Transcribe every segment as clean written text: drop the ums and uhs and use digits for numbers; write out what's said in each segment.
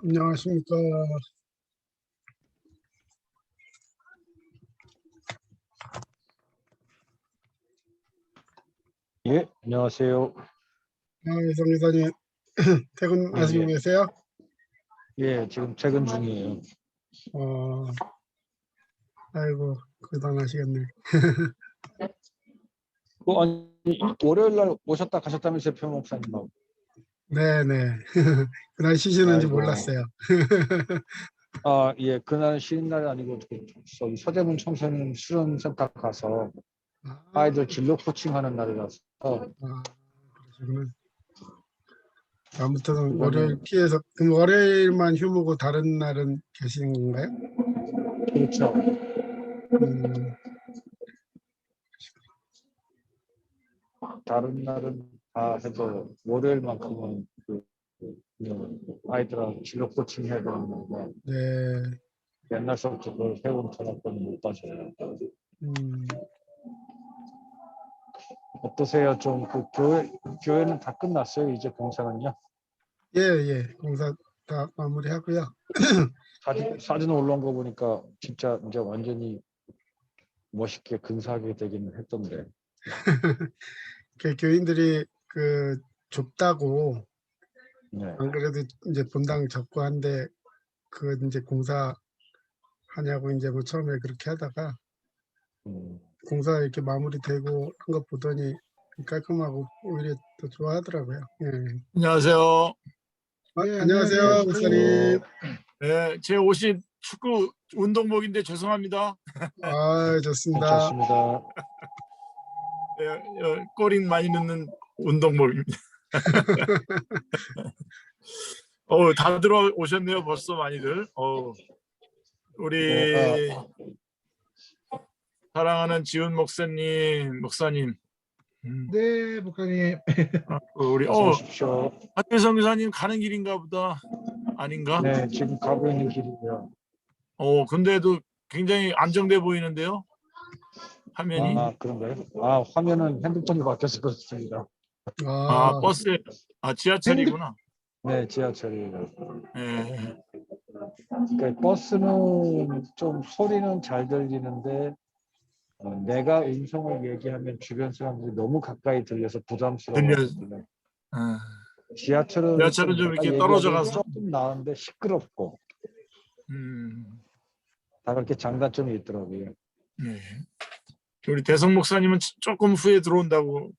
안녕하십니까. 예, 안녕하세요. 이성 기사님, 퇴근하시고 계세요? 예, 지금 퇴근 중이에요. 아이고, 고단하시겠네. 아니, 월요일 날 오셨다 가셨다면서요, 표 목사님하고. 네네. 그날 쉬시는지 아이고. 몰랐어요. 아, 예, 그날 쉬는 날이 아니고 저기 서대문 청소년 수련센터 가서 아이들 진로 코칭하는 날이라서. 그러시구나. 아무튼 그거는, 월요일 피해서, 그럼 월요일만 휴무고 다른 날은 계시는 건가요? 그렇죠. 다른 날은 다 해도 월요일만큼은 아이들하고 진로 코칭 해야 되는 건데 네. 옛날서부터 그걸 해온 전화권을 못 가져요. 어떠세요? 좀 그 교회는 다 끝났어요? 이제 공사는요? 예. 공사 다 마무리하고요. 사진 올라온 거 보니까 진짜 이제 완전히 멋있게 근사하게 되기는 했던데. 교인들이 좁다고, 네. 안 그래도 이제 본당 접고 한데, 이제 공사하냐고 이제 뭐 처음에 그렇게 하다가, 공사 이렇게 마무리되고 한 거 보더니 깔끔하고 오히려 더 좋아하더라고요. 예. 안녕하세요. 안녕하세요, 목사님. 네, 제 옷이 축구 운동복인데 죄송합니다. 좋습니다. 괜찮습니다. 네, 골인 많이 넣는 운동복입니다. 다 들어오셨네요, 벌써 많이들. 우리 사랑하는 지훈 목사님. 네, 목사님. 우리 어서 오십시오. 한혜성 교사님 가는 길인가 보다. 아닌가? 네, 지금 가고 있는 길이고요. 근데도 굉장히 안정돼 보이는데요, 화면이. 그런가요? 화면은 핸드폰이 바뀌어서 그렇습니다. 버스, 지하철이구나. 네, 지하철이에요. 네. 그러니까 버스는 좀 소리는 잘 들리는데 내가 음성을 얘기하면 주변 사람들이 너무 가까이 들려서 부담스러워하거든요. 지하철은 좀 내가 이렇게 떨어져 가서. 조금 나은데 시끄럽고 다 그렇게 장단점이 있더라고요. 네. 우리 대성 목사님은 조금 후에 들어온다고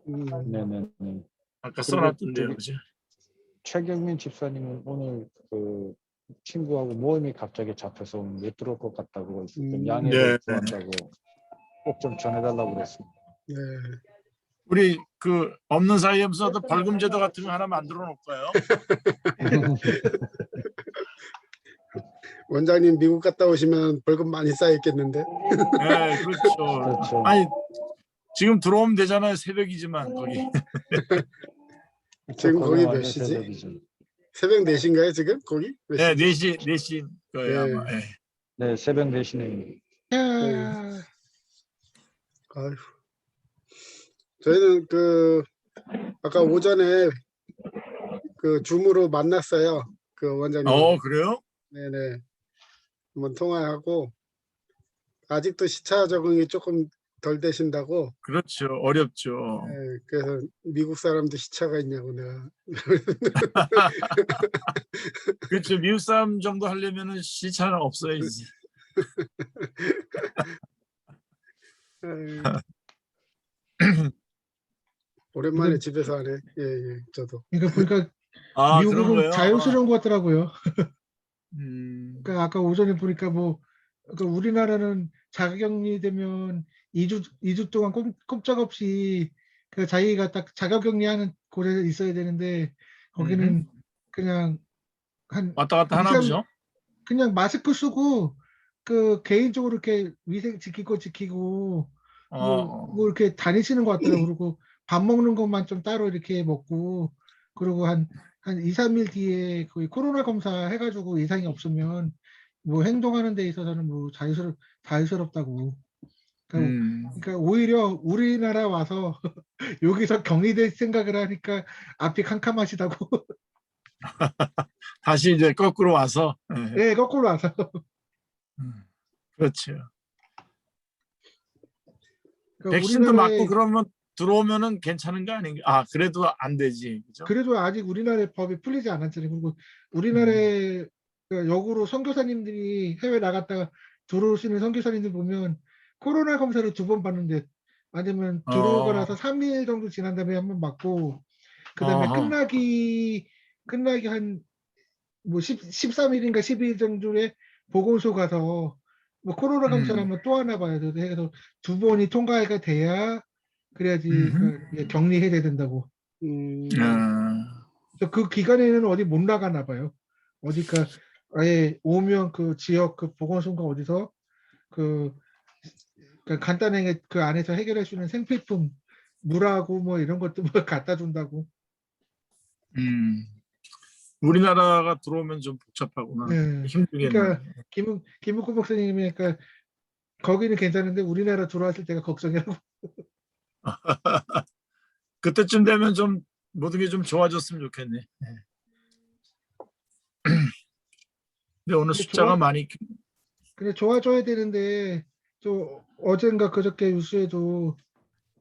네네. 아까 써놨던데요, 그죠? 최경민 집사님은 오늘 그 친구하고 모임이 갑자기 잡혀서 오늘 못 들어올 것 같다고 양해를 구한다고 꼭 좀 전해달라고 그랬습니다. 네. 우리 없는 사이에서도 벌금 제도 같은 거 하나 만들어 놓을까요? 원장님 미국 갔다 오시면 벌금 많이 쌓였겠는데. 네, 그렇죠. 아니 지금 들어오면 되잖아요. 새벽이지만 거기. 지금 거기 몇 시지? 새벽이죠. 새벽 4시인가요 지금? 거기? 네, 4시 거예요 아마. 네. 네, 새벽 4시네요. 아휴. 저희는 아까 오전에 줌으로 만났어요. 원장님. 그래요? 네네. 한번 통화하고 아직도 시차 적응이 조금 덜 되신다고. 그렇죠. 어렵죠. 예, 그래서 미국 사람도 시차가 있냐고 내가. 그렇죠. 미국 사람 정도 하려면은 시차는 없어야지. 아유, 오랜만에 근데 집에서 하네. 예, 예, 저도. 그러니까 보니까 아, 그런 미국은 거요? 자연스러운 것 같더라고요. 음, 그러니까 아까 오전에 보니까 뭐 그러니까 우리나라는 자가격리 되면 2주 동안 꼼짝없이 그 자기가 딱 자가격리하는 곳에 있어야 되는데 음. 거기는 그냥 한 왔다 갔다 2, 하나 3 보죠. 그냥 마스크 쓰고 그 개인적으로 이렇게 위생 지키고 뭐 어, 이렇게 다니시는 것 같더라고요. 그리고 밥 먹는 것만 좀 따로 이렇게 먹고 그리고 한 2, 3일 뒤에 거의 코로나 검사 해가지고 이상이 없으면 뭐 행동하는 데 있어서는 뭐 자유스럽다고. 그러니까, 음, 그러니까 오히려 우리나라 와서 여기서 격리될 생각을 하니까 앞이 캄캄하시다고. 다시 이제 거꾸로 와서. 예. 예, 거꾸로 와서. 그렇죠. 그러니까 백신도 맞고 우리나라에 그러면 들어오면은 괜찮은 거 아닌가? 아, 그래도 안 되지. 그죠? 그래도 아직 우리나라의 법이 풀리지 않았잖아요. 그리고 음. 우리나라의 그 역으로 선교사님들이 해외 나갔다가 들어오시는 선교사님들 보면 코로나 검사를 2번 받는데 아니면 들어오고 어, 나서 3일 정도 지난 다음에 1번 받고 그다음에 어허. 끝나기 한 뭐 13일인가 12일 정도에 보건소 가서 뭐 코로나 검사를 음, 한번 또 하나 봐야 돼. 그래서 2번이 통과가 돼야 그래야지 음흠. 그 격리해야 된다고. 아, 그 기간에는 어디 못 나가나 봐요. 어디가 아예 오면 그 지역 그 보건소인가 어디서 그, 그 간단하게 그 안에서 해결할 수 있는 생필품 물하고 뭐 이런 것도 뭐 갖다 준다고. 음. 우리나라가 들어오면 좀 복잡하구나. 예. 힘들겠네. 그러니까 김묵구 목사님이 그러니까 거기는 괜찮은데 우리나라 들어왔을 때가 걱정이라고. 그때쯤 되면 좀 모든 게 좀 좋아졌으면 좋겠네. 네. 근데 오늘 근데 숫자가 좋아 많이. 근데 좋아져야 되는데 또 어젠가 그저께 뉴스에도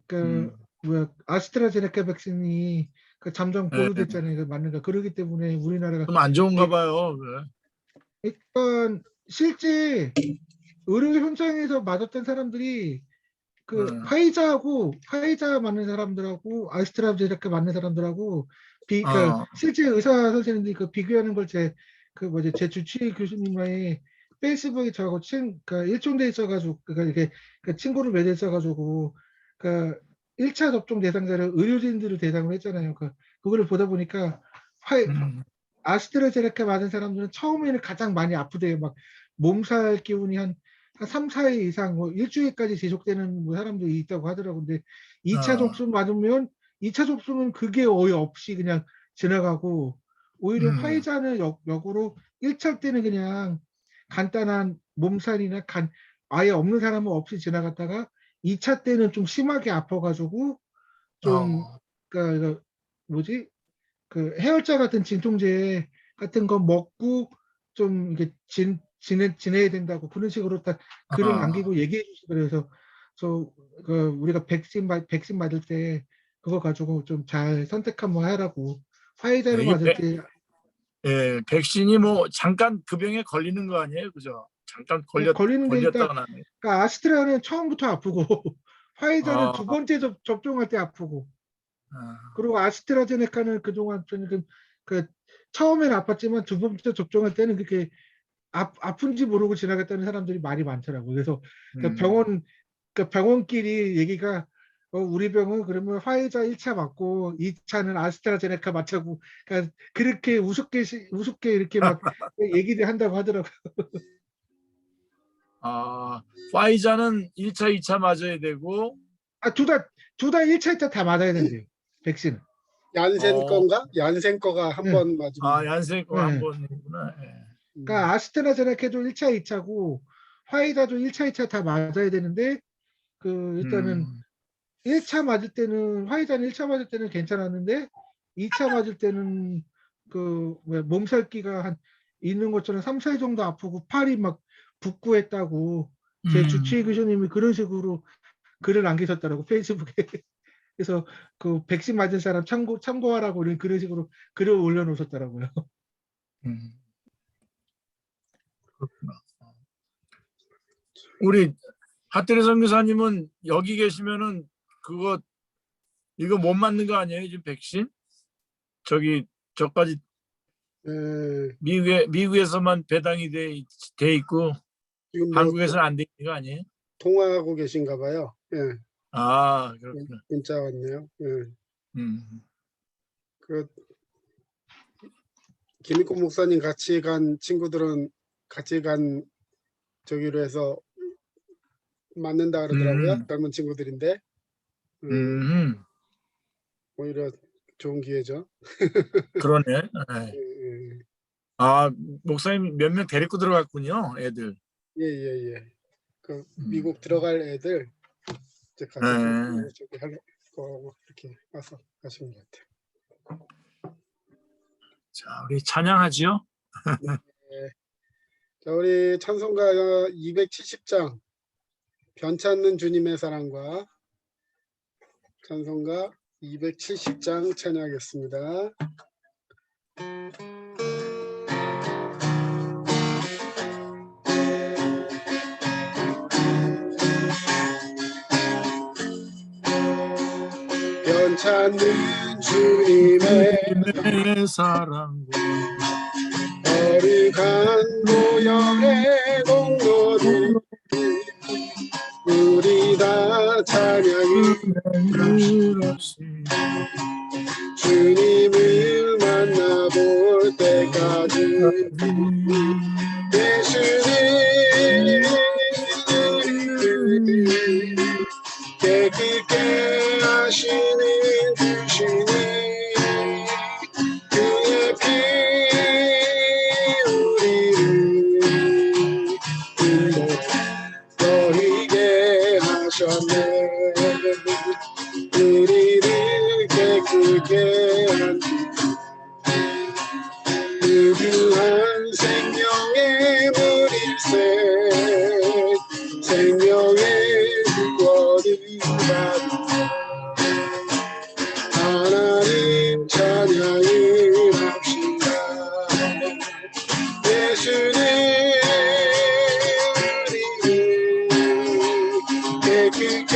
그 음, 뭐야 아스트라제네카 백신이 그 잠정 예, 보류됐잖아요. 그 맞는가 그러기 때문에 우리나라가 좀 안 좋은가 이- 봐요. 그래. 일단 실제 의료 현장에서 맞았던 사람들이 그 어, 화이자 맞는 사람들하고 아스트라제네카 맞는 사람들하고 그 어, 실제 의사 선생님들이 그 비교하는 걸 제 주치의 교수님과의 페이스북에 저하고 그 일종돼 있어가지고 그러니까 이게 그 친구를 맺어 있어가지고 그 1차 접종 대상자를 의료진들을 대상으로 했잖아요. 그거를 보다 보니까 음, 아스트라제네카 맞은 사람들은 처음에는 가장 많이 아프대요. 막 몸살 기운이 한 3, 4일 이상, 뭐 일주일까지 지속되는 뭐 사람도 있다고 하더라고요. 근데 2차 어, 접종 맞으면 2차 접종은 그게 거의 없이 그냥 지나가고 오히려 음, 화이자는 역으로 1차 때는 그냥 간단한 몸살이나 아예 없는 사람은 없이 지나갔다가 2차 때는 좀 심하게 아파가지고 좀, 어, 그 뭐지? 그 해열제 같은 진통제 같은 거 먹고 좀 이게 지내야 된다고 그런 식으로 딱 글을 어. 남기고 얘기해 주시더라고요. 그래서 그 우리가 백신 맞을 때 그거 가지고 좀 잘 선택 한번 하라고. 네, 화이자를 맞을 때 백신이 뭐 잠깐 그 병에 걸리는 거 아니에요, 그죠? 잠깐 걸리는 게 있다. 걸렸다가 나네. 그러니까 아스트라는 처음부터 아프고 화이자는 아, 2번째 접종할 때 아프고 아, 그리고 아스트라제네카는 그동안 그 처음에는 아팠지만 2번째 접종할 때는 그렇게 아픈지 모르고 지나갔다는 사람들이 많이 많더라고요. 그래서 그 음, 병원끼리 얘기가 우리 병은 그러면 화이자 1차 맞고 2차는 아스트라제네카 맞자고 그러니까 그렇게 우습게 이렇게 막 얘기를 한다고 하더라고요. 아, 화이자는 1차, 2차 맞아야 되고, 아, 둘 다 1차, 2차 다 맞아야 된대요. 백신은. 얀센 어, 건가? 얀센 거가 한 네, 번 맞으면. 아, 얀센 거 한 네. 번이구나. 예. 그러니까 음, 아스트라제네카도 1차, 2차고 화이자도 1차, 2차 다 맞아야 되는데 그 일단은 음, 1차 맞을 때는 화이자는 1차 맞을 때는 괜찮았는데 2차 맞을 때는 그 몸살기가 한 있는 것처럼 3, 4일 정도 아프고 팔이 막 붓고 했다고 제 음, 주치의 교수님이 그런 식으로 글을 남기셨더라고 페이스북에. 그래서 그 백신 맞은 사람 참고하라고 그런 식으로 글을 올려놓으셨더라고요. 그렇구나. 우리 하태리 선교사님은 여기 계시면은 이거 못 맞는 거 아니에요? 지금 백신? 저까지 예, 미국에서만 배당이 돼 있고 지금 뭐 한국에서는 안 돼 있는 거 아니에요? 통화하고 계신가 봐요. 예, 아, 그렇구나. 문자 왔네요. 예. 그 김익국 목사님 같이 간 친구들은 같이 간 저기로 해서 맞는다 그러더라고요. 젊은 친구들인데 오히려 좋은 기회죠. 그러네. 예, 예, 아, 목사님 몇 명 데리고 들어갔군요, 애들. 예. 그 미국 들어갈 애들 이제 가서 저기 할 거 이렇게 와서 가시는 것 같아요. 자, 우리 찬양하지요? 자, 우리 찬송가 270장 변찮는 주님의 사랑과 찬송가 270장 찬양하겠습니다. 변찮는 주님의 사랑과 거룩한 노역의 공로를 우리 다 찬양합시다. 주님을 만나볼 때까지 예수님 깨끗게 하시는 주시니 그의 피 우리를 너희게 하셨네. 우리를 깨끗게 한 유구한 생명의 물일새 생명의 구원을 받은 하나님 찬양을 합시다. 예수는 우리를 깨끗게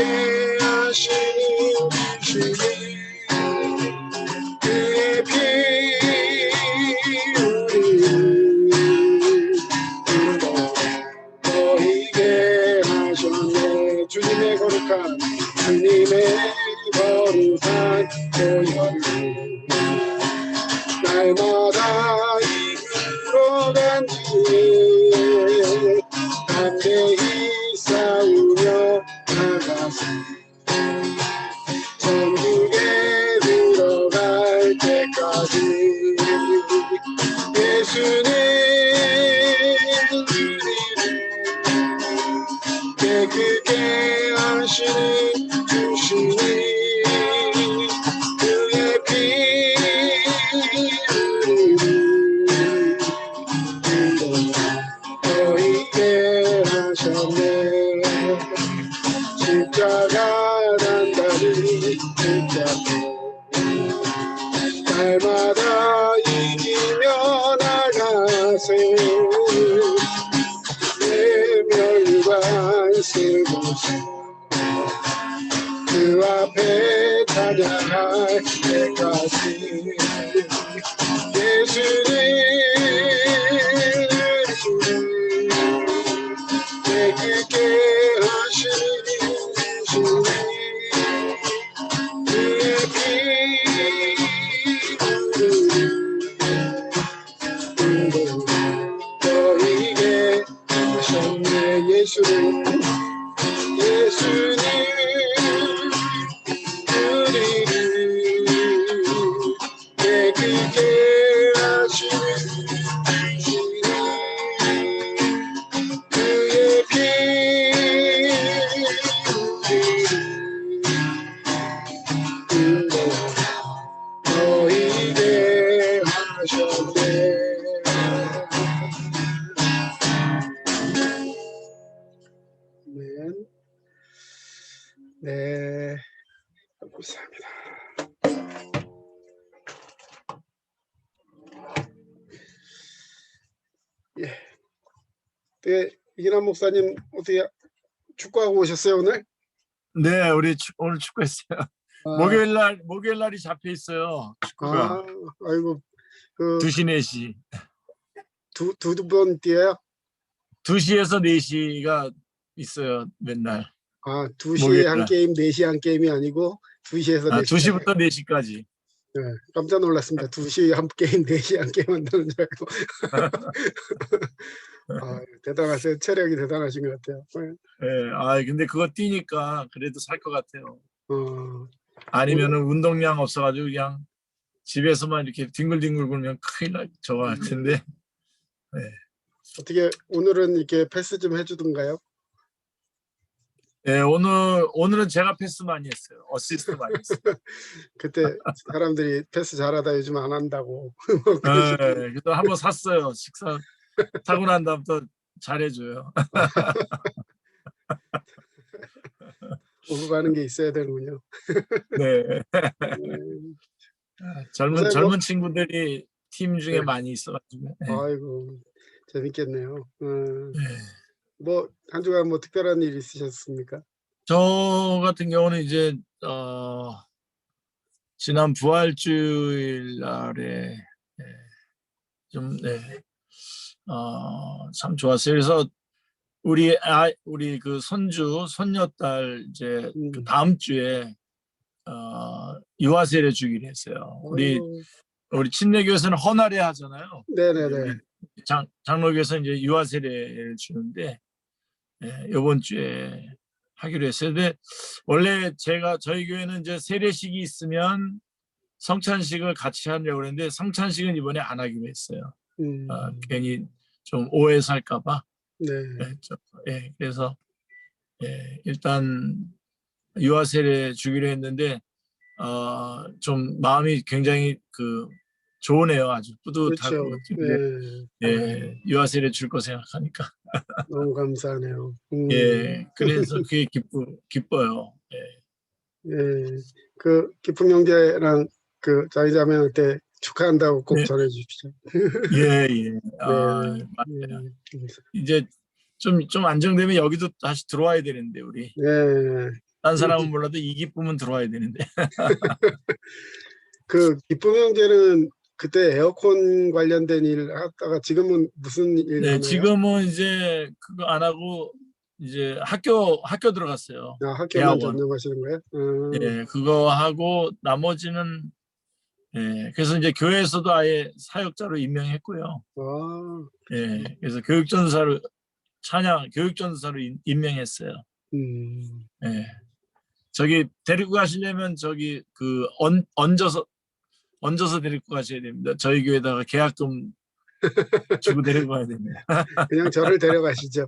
하시는 주시니 그의 피 우리를 너희게 하셨네. 주님의 거룩한 보혈을 날마다 이끌어간 뒤에 담대히 싸우며 나가서 천국에 들어갈 때까지 예수는 우리를 깨끗게 하시는 주시니 그의 피 너희게 하셨네. 십자가 단단히 붙잡고 날마다 이기며 나가세. 외면과 슬픔 그 앞에 찬양할 때까지 예수는 깨끗게 하시는 주님 그의 피를 너희게 하셨네. 예수는 우리를 깨끗게 하시는 네, 감사합니다. 예. 네, 이기남 목사님 어떻게 축구하고 오셨어요 오늘? 네, 우리 오늘 축구했어요. 목요일 날이 잡혀 있어요. 축구가 아이고 그 2시 4시. 두 번 뛰어요? 2시에서 4시가 있어요, 맨날. 2시에 한 목요일 날. 게임, 4시에 한 게임이 아니고 2시에서 4시까지. 2시부터 4시까지. 네, 깜짝 놀랐습니다. 2시에 한 게임, 4시에 한 게임 한다는 줄 알고. 대단하세요. 체력이 대단하신 것 같아요. 예, 근데 그거 뛰니까 그래도 살 것 같아요. 어, 아니면은 운동량 없어가지고 그냥 집에서만 이렇게 뒹굴뒹굴 굴면 큰일 날 저거 같은데. 어떻게 오늘은 이렇게 패스 좀 해주던가요? 예, 오늘은 제가 패스 많이 했어요. 어시스트 많이 했어요. 그때 사람들이 패스 잘하다 요즘 안 한다고. 예, 그래서 한번 샀어요. 식사 사고 난 다음부터 잘해줘요. 오고 가는 게 있어야 되는군요. 네. 목사님, 젊은 친구들이 팀 중에 네. 많이 있어가지고. 예. 아이고 재밌겠네요. 예. 뭐 한 주간 뭐 특별한 일 있으셨습니까? 저 같은 경우는 이제 지난 부활주일 날에 좀 참 좋았어요. 그래서 우리 그 손녀딸 이제 그 다음 주에 유아세례 주기로 했어요. 우리 친례교에서는 헌화례 하잖아요. 네네네. 우리 장로교에서 이제 유아세례를 주는데 이번 주에 하기로 했어요. 근데 원래 저희 교회는 이제 세례식이 있으면 성찬식을 같이 하려고 했는데 성찬식은 이번에 안 하기로 했어요. 괜히 좀 오해 살까봐. 네. 그래서 일단 유아세례 주기로 했는데 좀 마음이 굉장히 좋으네요. 아주 뿌듯하고. 그렇죠. 유아세례 줄 거 생각하니까. 너무 감사하네요. 그래서 그게 기뻐요. 그 기쁨 형제랑 그 자매한테 축하한다고 꼭 네. 전해주십시오. 맞아요. 이제 좀 안정되면 여기도 다시 들어와야 되는데 우리. 딴 사람은 몰라도 이 기쁨은 들어와야 되는데. 그 기쁨 형제는 그때 에어컨 관련된 일 하다가 지금은 무슨 일 하나요? 지금은 이제 그거 안 하고 이제 학교 들어갔어요. 학교만 대학원. 전념하시는 거예요? 그거 하고 나머지는 그래서 이제 교회에서도 아예 사역자로 임명했고요. 그래서 교육전도사로 임명했어요. 저기 데리고 가시려면 저기 얹어서 데리고 가셔야 됩니다. 저희 교회에다가 계약금 주고 데리고 가야 됩니다. 그냥 저를 데려가시죠.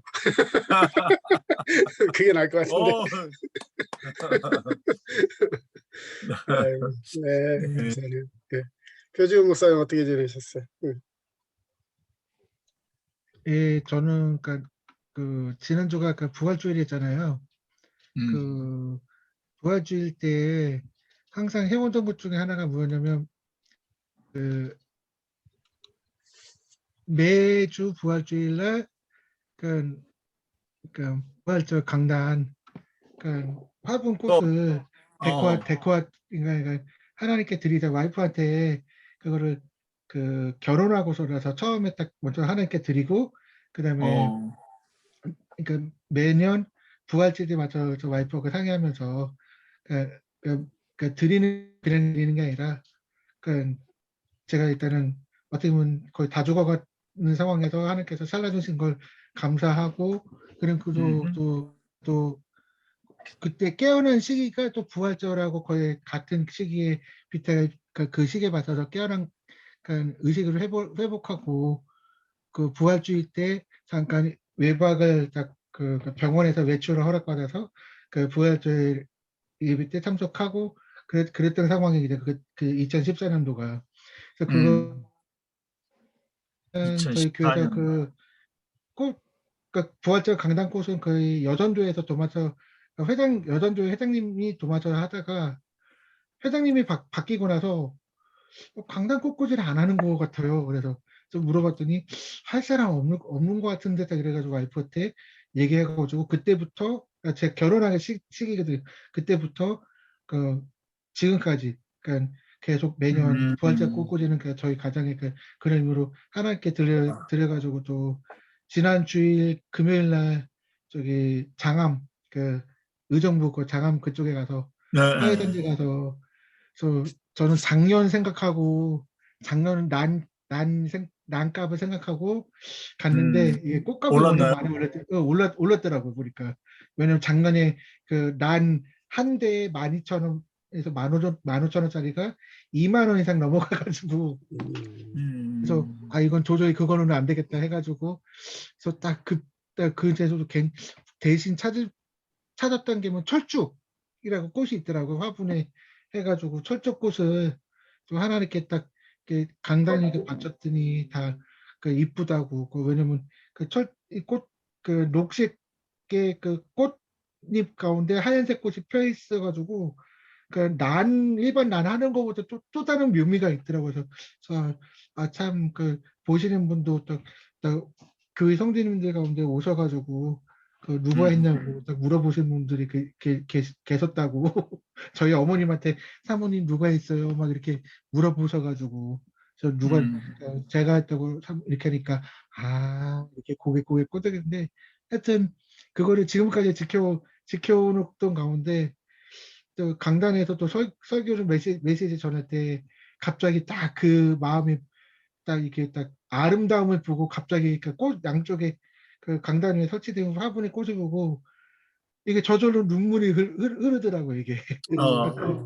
그게 나을 것 같은데. 감사해요. 표지훈 목사님 어떻게 지내셨어요? 저는 그 지난주가 그 부활주일이었잖아요. 그 부활주일 때 항상 해온 정보 중에 하나가 뭐였냐면 그 매주 부활주일날 그 부활절 강단 화분 꽃을 그러니까 하나님께 드리자. 와이프한테 그거를 그 결혼하고서라서 처음에 딱 먼저 하나님께 드리고 그다음에 그러니까 매년 부활절에 맞춰 저 와이프하고 상의하면서 드리는 게 아니라 제가 일단은 어떻게 보면 거의 다 죽어가는 상황에서 하나님께서 살려주신 걸 감사하고 그리고 또 그때 깨어난 시기가 또 부활절하고 거의 같은 시기에 그 시기에 맞춰서 깨어난 의식을 회복하고 그 부활주의 때 잠깐 외박을 그 병원에서 외출을 허락받아서 그 부활절 예배 때 참석하고 그랬던 상황이 이제 그 2014년도가 그래서 저희 교회에서 2014년. 부활절 강단꽃은 거의 여전도에서 도맡아 여단조 회장님이 도맡아 하다가 회장님이 바뀌고 나서 강당 꽃꽂이를 안 하는 것 같아요. 그래서 좀 물어봤더니 할 사람 없는 것 같은데 딱 그래가지고 와이프한테 얘기해가지고 그때부터 제 결혼하는 시기거든요. 그때부터 그 지금까지 그러니까 계속 매년 부활절 꽃꽂이는 저희 가정의 그런 의미로 하나님께 드려가지고 또 지난 주일 금요일 날 저기 장암 의정부 장암 그쪽에 가서 화훼단지 가서 그래서 저는 작년 생각하고 작년 난값을 생각하고 갔는데 이게 꽃값이 워낙 올랐나요? 많이 올랐더라고요 보니까. 왜냐면 작년에 난 한 대에 12,000원에서 15,000원짜리가 2만 원 이상 넘어가가지고 그래서 이건 도저히 그거는 안 되겠다 해가지고 그래서 그 제도 대신 찾았던 게 뭐 철쭉이라고 꽃이 있더라고. 화분에 해가지고 철쭉꽃을 좀 하나 이렇게 딱 이렇게 간단히 받쳤더니 다 이쁘다고. 왜냐면 이꽃 녹색의 꽃잎 가운데 하얀색 꽃이 펴 있어가지고 일반 난 하는 것보다 또 다른 묘미가 있더라고요. 그래서 참 보시는 분도 또 교회 성도님들 가운데 오셔가지고 누가 했냐고 딱 물어보신 분들이 계셨다고. 저희 어머님한테 사모님 누가 했어요? 막 이렇게 물어보셔가지고 제가 했다고 이렇게 하니까 이렇게 고개 끄덕이는데 하여튼 그거를 지금까지 지켜오던 가운데 또 강단에서 또 설교를 메시지 전할 때 갑자기 딱 그 마음이 딱 이렇게 딱 아름다움을 보고 갑자기 꽃 양쪽에 강단 위에 설치된 화분에 꽃을 보고 이게 저절로 눈물이 흐르더라고요 이게.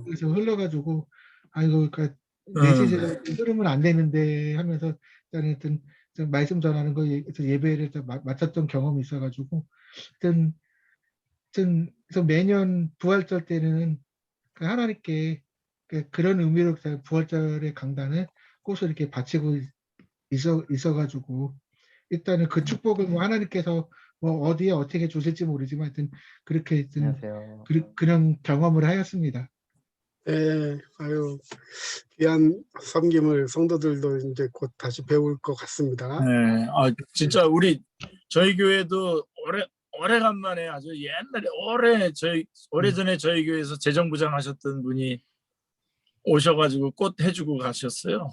그래서 흘러가지고 이거 메시지 흐르면 안 되는데 하면서 일단 좀 말씀 전하는 거 예배를 마쳤던 경험이 있어가지고 그래서 매년 부활절 때는 하나님께 그런 의미로 부활절의 강단을 꽃을 이렇게 바치고 있어가지고 일단은 그 축복을 뭐 하나님께서 뭐 어디에 어떻게 주실지 모르지만 하여튼 그렇게 하여튼 안녕하세요. 그런 경험을 하였습니다. 네, 아유, 귀한 섬김을 성도들도 이제 곧 다시 배울 것 같습니다. 네, 진짜 저희 교회도 오래간만에 아주 옛날에 오래전에 저희 교회에서 재정부장 하셨던 분이 오셔가지고 꽃 해주고 가셨어요.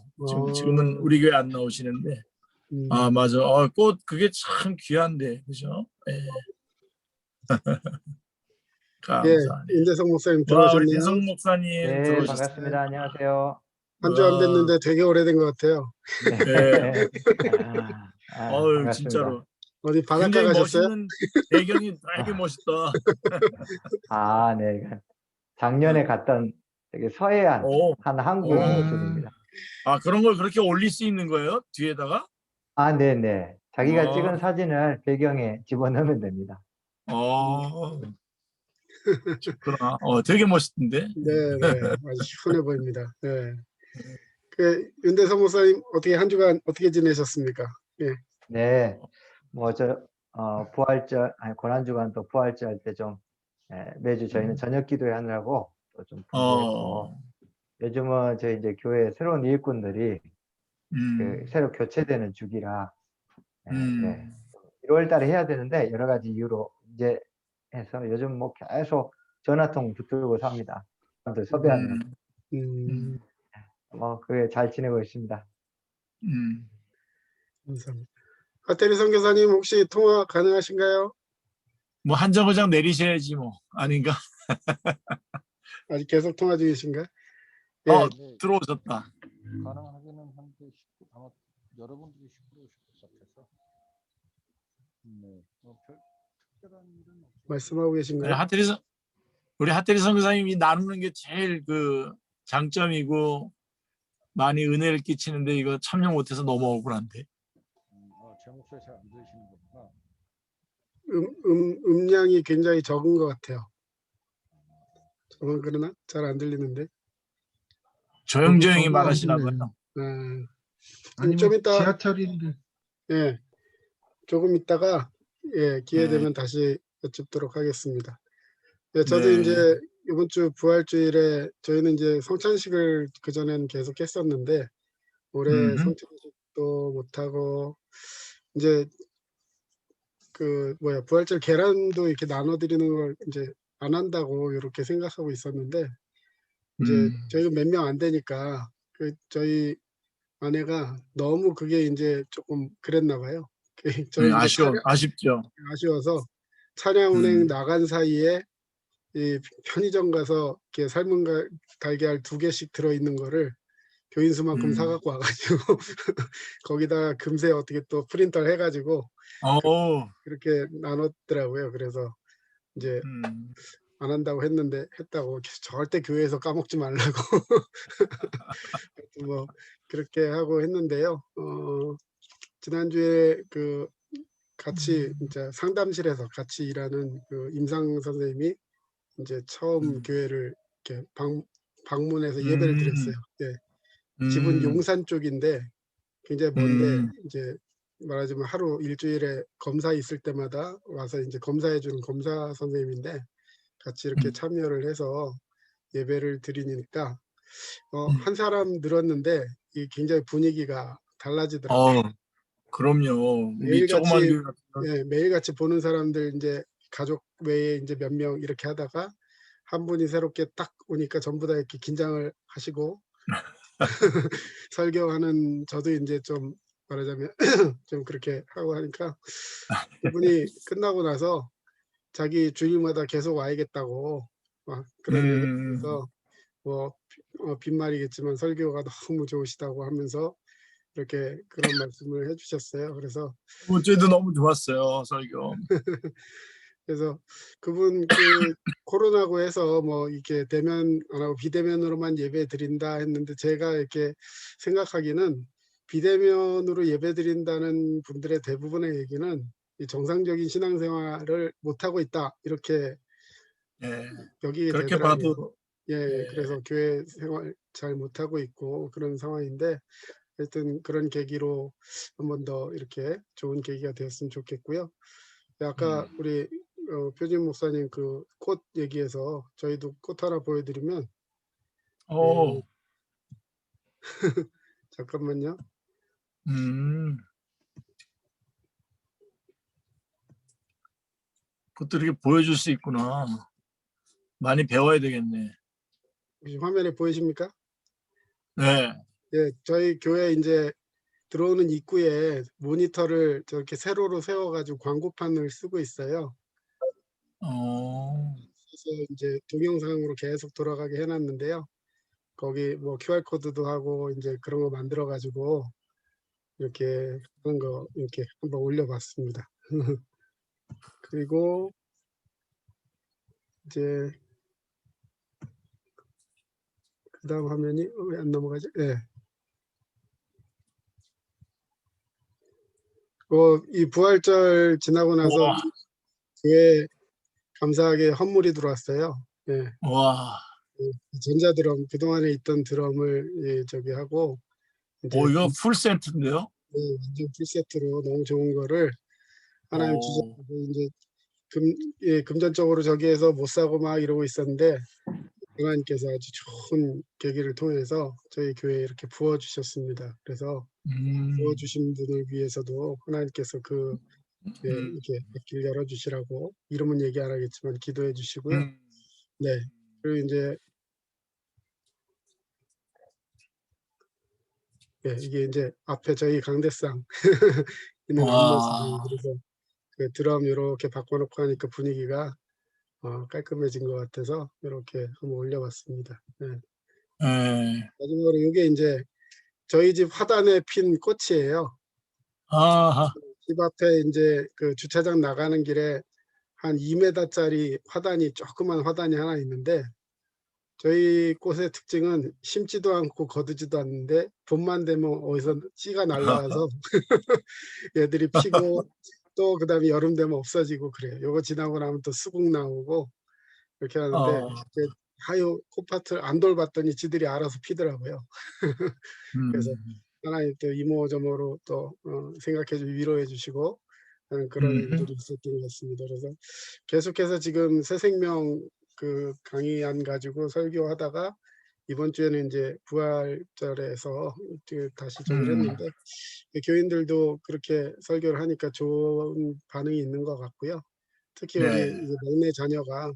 지금은 우리 교회 안 나오시는데. 맞아. 꽃 그게 참 귀한데, 그죠? 예. 예, 감사합니다. 윤대성 목사님 우리 들어오셨네요. 대성 목사님 네, 들어오셨어요. 반갑습니다. 안녕하세요. 한 주 안 됐는데 되게 오래된 것 같아요. 네. 반갑습니다. 진짜로. 어디 바닷가 굉장히 가셨어요? 멋있는 배경이 되게 멋있다. 네. 작년에 갔던 되게 서해안 오. 한 항구 모습입니다. 그런 걸 그렇게 올릴 수 있는 거예요? 뒤에다가? 네네. 자기가 아. 찍은 사진을 배경에 집어넣으면 됩니다. 그렇구나. 되게 멋있던데. 네, 아주 시원해 보입니다. 네. 윤대성 목사님 어떻게 한 주간 어떻게 지내셨습니까? 예. 네. 부활절, 고난주간 또 부활절 할 때 좀 매주 저희는 저녁 기도회 하느라고 또 좀 분주했고 요즘은 저희 이제 교회 새로운 일꾼들이 새로 교체되는 주기라 1월 달에 해야 되는데 여러 가지 이유로 이제 해서 요즘 뭐 계속 전화통 붙들고 삽니다. 사람들 섭외하느라. 그게 잘 지내고 있습니다. 감사합니다. 하태리 선교사님 혹시 통화 가능하신가요? 뭐 한 정거장 내리셔야지 뭐. 아닌가? 아직 계속 통화 중이신가? 들어오셨다. 가능하기는 한데 아마 여러분들이 시끄러우실 것 같아서. 특별한 일은 없어요. 말씀하고 계신가요? 우리 하태리 선교사님이 나누는 게 제일 장점이고 많이 은혜를 끼치는데 이거 참여 못해서 너무 억울한데. 제 목소리 잘 안 들리시는 거구나. 음량이 굉장히 적은 것 같아요. 저만 그러나? 잘 안 들리는데. 조용조용히 말하시나 봐요. 아니면 좀 이따 지하철인데. 예, 조금 있다가 기회 되면 다시 여쭙도록 하겠습니다. 예, 저도 네. 이제 이번 주 부활주일에 저희는 이제 성찬식을 그전에는 계속 했었는데 올해 음. 성찬식도 못하고 이제 그 뭐야 부활절 계란도 이렇게 나눠드리는 걸 이제 안 한다고 이렇게 생각하고 있었는데 이제 저희가 몇 명 안 되니까 그 저희 아내가 너무 그게 이제 조금 그랬나 봐요. 저희 이제 아쉽죠. 아쉬워서 차량 운행 음. 나간 사이에 이 편의점 가서 이렇게 삶은 달걀 2개씩 들어있는 거를 교인수만큼 사갖고 와가지고 거기다가 금세 어떻게 또 프린터를 해가지고 어우. 그렇게 나눴더라고요. 그래서 이제 음. 안 한다고 했는데 했다고 절대 교회에서 까먹지 말라고 뭐 그렇게 하고 했는데요. 지난주에 그 같이 이제 상담실에서 같이 일하는 그 임상 선생님이 이제 처음 교회를 이렇게 방문해서 예배를 드렸어요. 음. 예. 집은 음. 용산 쪽인데 굉장히 먼데 이제 말하자면 하루 일주일에 검사 있을 때마다 와서 이제 검사해 주는 검사 선생님인데 같이 이렇게 참여를 해서 예배를 드리니까 한 사람 늘었는데 이 굉장히 분위기가 달라지더라고요. 어우, 그럼요. 우리 조그만 매일같이 교회 같은 건 예, 매일같이 보는 사람들 이제 가족 외에 이제 몇 명 이렇게 하다가 한 분이 새롭게 딱 오니까 전부 다 이렇게 긴장을 하시고 설교하는 저도 이제 좀 말하자면 좀 그렇게 하고 하니까 그분이 끝나고 나서 자기 주일마다 계속 와야겠다고 막 그런 얘기를 해서 뭐 빈말이겠지만 설교가 너무 좋으시다고 하면서 이렇게 그런 말씀을 해주셨어요. 그래서 어제도 너무 좋았어요, 설교. 그래서 그분 그 코로나고 해서 뭐 이렇게 대면 안 하고 비대면으로만 예배 드린다 했는데 제가 이렇게 생각하기는 비대면으로 예배 드린다는 분들의 대부분의 얘기는 이 정상적인 신앙생활을 못 하고 있다 이렇게 예. 여기게 그렇게 되더라고요. 봐도 예, 예. 그래서 교회 생활 잘 못하고 있고 그런 상황인데 하여튼 그런 계기로 한 번 더 이렇게 좋은 계기가 되었으면 좋겠고요. 아까 우리 표진 목사님 그 꽃 얘기해서 저희도 꽃 하나 보여드리면 어. 잠깐만요. 음. 그것도 이렇게 보여줄 수 있구나. 많이 배워야 되겠네. 혹시 화면에 보이십니까? 네. 예, 저희 교회 이제 들어오는 입구에 모니터를 저렇게 세로로 세워가지고 광고판을 쓰고 있어요. 어. 그래서 이제 동영상으로 계속 돌아가게 해놨는데요. 거기 뭐 QR 코드도 하고 이제 그런 거 만들어가지고 이렇게 하는 거 이렇게 한번 올려봤습니다. 그리고 이제 그다음 화면이 왜 안 넘어가죠? 예. 이 부활절 지나고 나서 우와. 교회 감사하게 헌물이 들어왔어요. 예. 와. 전자드럼 그동안에 있던 드럼을 예, 저기 하고 이제 이거 풀 세트인데요? 완전 풀세트로 너무 좋은 거를 하나님 어. 주셔서 이제 금전적으로 저기에서 못 사고 막 이러고 있었는데 하나님께서 아주 좋은 계기를 통해서 저희 교회에 이렇게 부어주셨습니다. 그래서 부어주신 분을 위해서도 하나님께서 이렇게 앞길 열어주시라고 이름은 얘기 안 하겠지만 기도해 주시고요. 네. 그리고 이제 이게 이제 앞에 저희 강대상 있는 앞모습이 와. 그래서 그 드럼 이렇게 바꿔놓고 하니까 분위기가 깔끔해진 것 같아서 이렇게 한번 올려봤습니다. 네. 예. 마지막으로 이게 이제 저희 집 화단에 핀 꽃이에요. 아하. 집 앞에 이제 그 주차장 나가는 길에 한 2m짜리 화단이 조그만 화단이 하나 있는데 저희 꽃의 특징은 심지도 않고 거두지도 않는데 봄만 되면 어디서 씨가 날라와서 얘들이 피고 또 그다음에 여름 되면 없어지고 그래요. 요거 지나고 나면 또 수국 나오고 이렇게 하는데 어. 이제 하여 꽃밭을 안 돌봤더니 지들이 알아서 피더라고요. 그래서 하나님 또 이모저모로 또 생각해 주고 위로해 주시고 하는 그런 일들이 있었던 것 같습니다. 그래서 계속해서 지금 새 생명 그 강의안 가지고 설교하다가 이번 주에는 이제 부활절에서 다시 조율했는데 교인들도 그렇게 설교를 하니까 좋은 반응이 있는 것 같고요. 특히 우리 네. 이제 막내 자녀가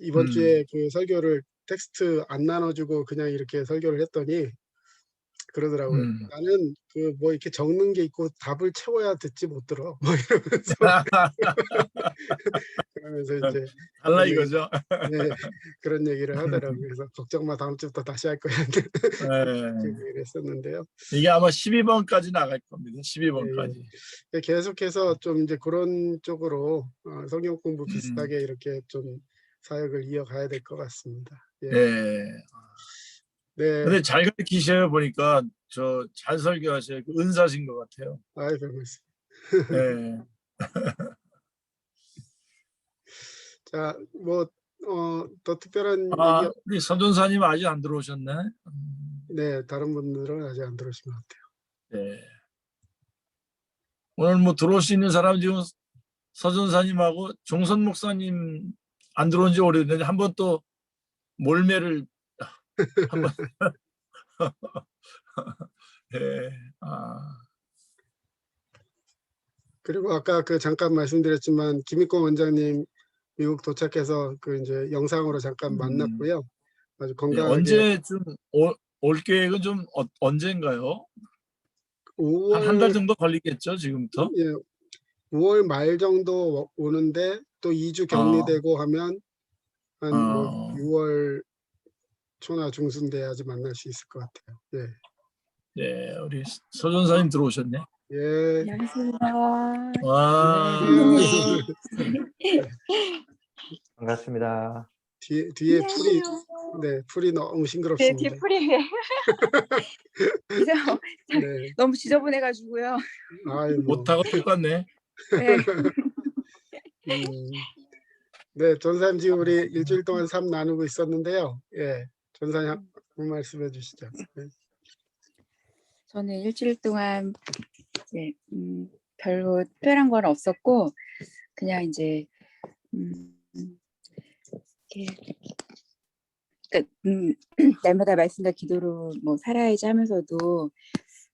이번 주에 그 설교를 텍스트 안 나눠주고 그냥 이렇게 설교를 했더니 그러더라고요. 나는 그 뭐 이렇게 적는 게 있고 답을 채워야 듣지 못 들어. 뭐 이러면서 그러면서 이제 달라 그런 얘기, 이거죠. 네, 그런 얘기를 하더라고요. 그래서 걱정 마, 다음 주부터 다시 할 거야. 네. 얘기를 했었는데요. 이게 아마 12번까지 나갈 겁니다. 예, 12번까지. 예. 계속해서 좀 이제 그런 쪽으로 성경 공부 비슷하게 이렇게 좀 사역을 이어가야 될 것 같습니다. 예. 네. 네. 근데 잘 가르치셔요. 보니까 저 잘 설교하셔요. 그 은사신 것 같아요. 아이, 별 말씀. 네. 자, 뭐 더 특별한 아, 얘기, 우리 서준사님 아직 안 들어오셨네. 네, 다른 분들은 아직 안 들어오신 것 같아요. 네. 오늘 뭐 들어올 수 있는 사람 지금 서준사님하고 종선 목사님 안 들어온 지 오래됐는데 한번 또 몰매를 한번. 네. 아. 그리고 아까 그 잠깐 말씀드렸지만 김익공 원장님 미국 도착해서 그 이제 영상으로 잠깐 만났고요. 아주 네, 건강하게 언제쯤 올 계획은 좀 언젠가요? 한 달 5월, 정도 걸리겠죠, 지금부터? 예, 5월 말 정도 오는데 또 2주 어, 격리되고 하면 한 뭐 어, 6월 초나 중순 돼야지 만날 수 있을 것 같아요. 예. 네, 우리 서준사님 들어오셨네. 예. 안녕하세요. 와, 안녕하세요. 반갑습니다. 뒤에 풀이, 안녕하세요. 네, 풀이 너무 네, 싱그럽습니다. 뒤풀이에 그래서 네. 너무 지저분해가지고요. 아이, 뭐. 못하고 똑같네. 네. 네, 전사님 지금 우리 일주일 동안 삶 나누고 있었는데요. 예, 전사님 한 말씀해 주시죠. 네. 저는 일주일 동안 이제 별로 특별한 건 없었고 그냥 이제 이렇게 그러니까 날마다 말씀과 기도로 뭐 살아야지 하면서도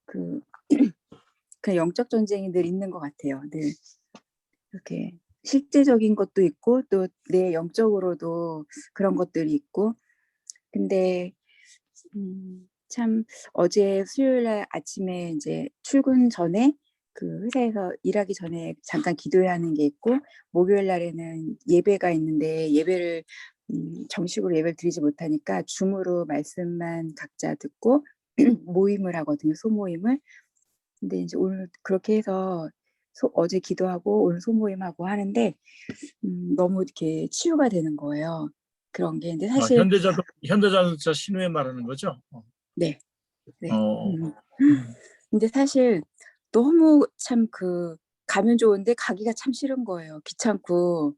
그 영적 전쟁이 늘 있는 것 같아요. 늘 이렇게 실제적인 것도 있고 또 내 영적으로도 그런 것들이 있고 근데 참 어제 수요일 날 아침에 이제 출근 전에 그 회사에서 일하기 전에 잠깐 기도해야 하는 게 있고 목요일 날에는 예배가 있는데 예배를 정식으로 예배를 드리지 못하니까 줌으로 말씀만 각자 듣고 모임을 하거든요. 소모임을. 근데 이제 오늘 그렇게 해서 어제 기도하고 오늘 소모임하고 하는데 너무 이렇게 치유가 되는 거예요. 그런 게. 근데 사실 현대자동차 신호에 말하는 거죠? 네. 네. 어. 근데 사실 너무 참 가면 좋은데 가기가 참 싫은 거예요. 귀찮고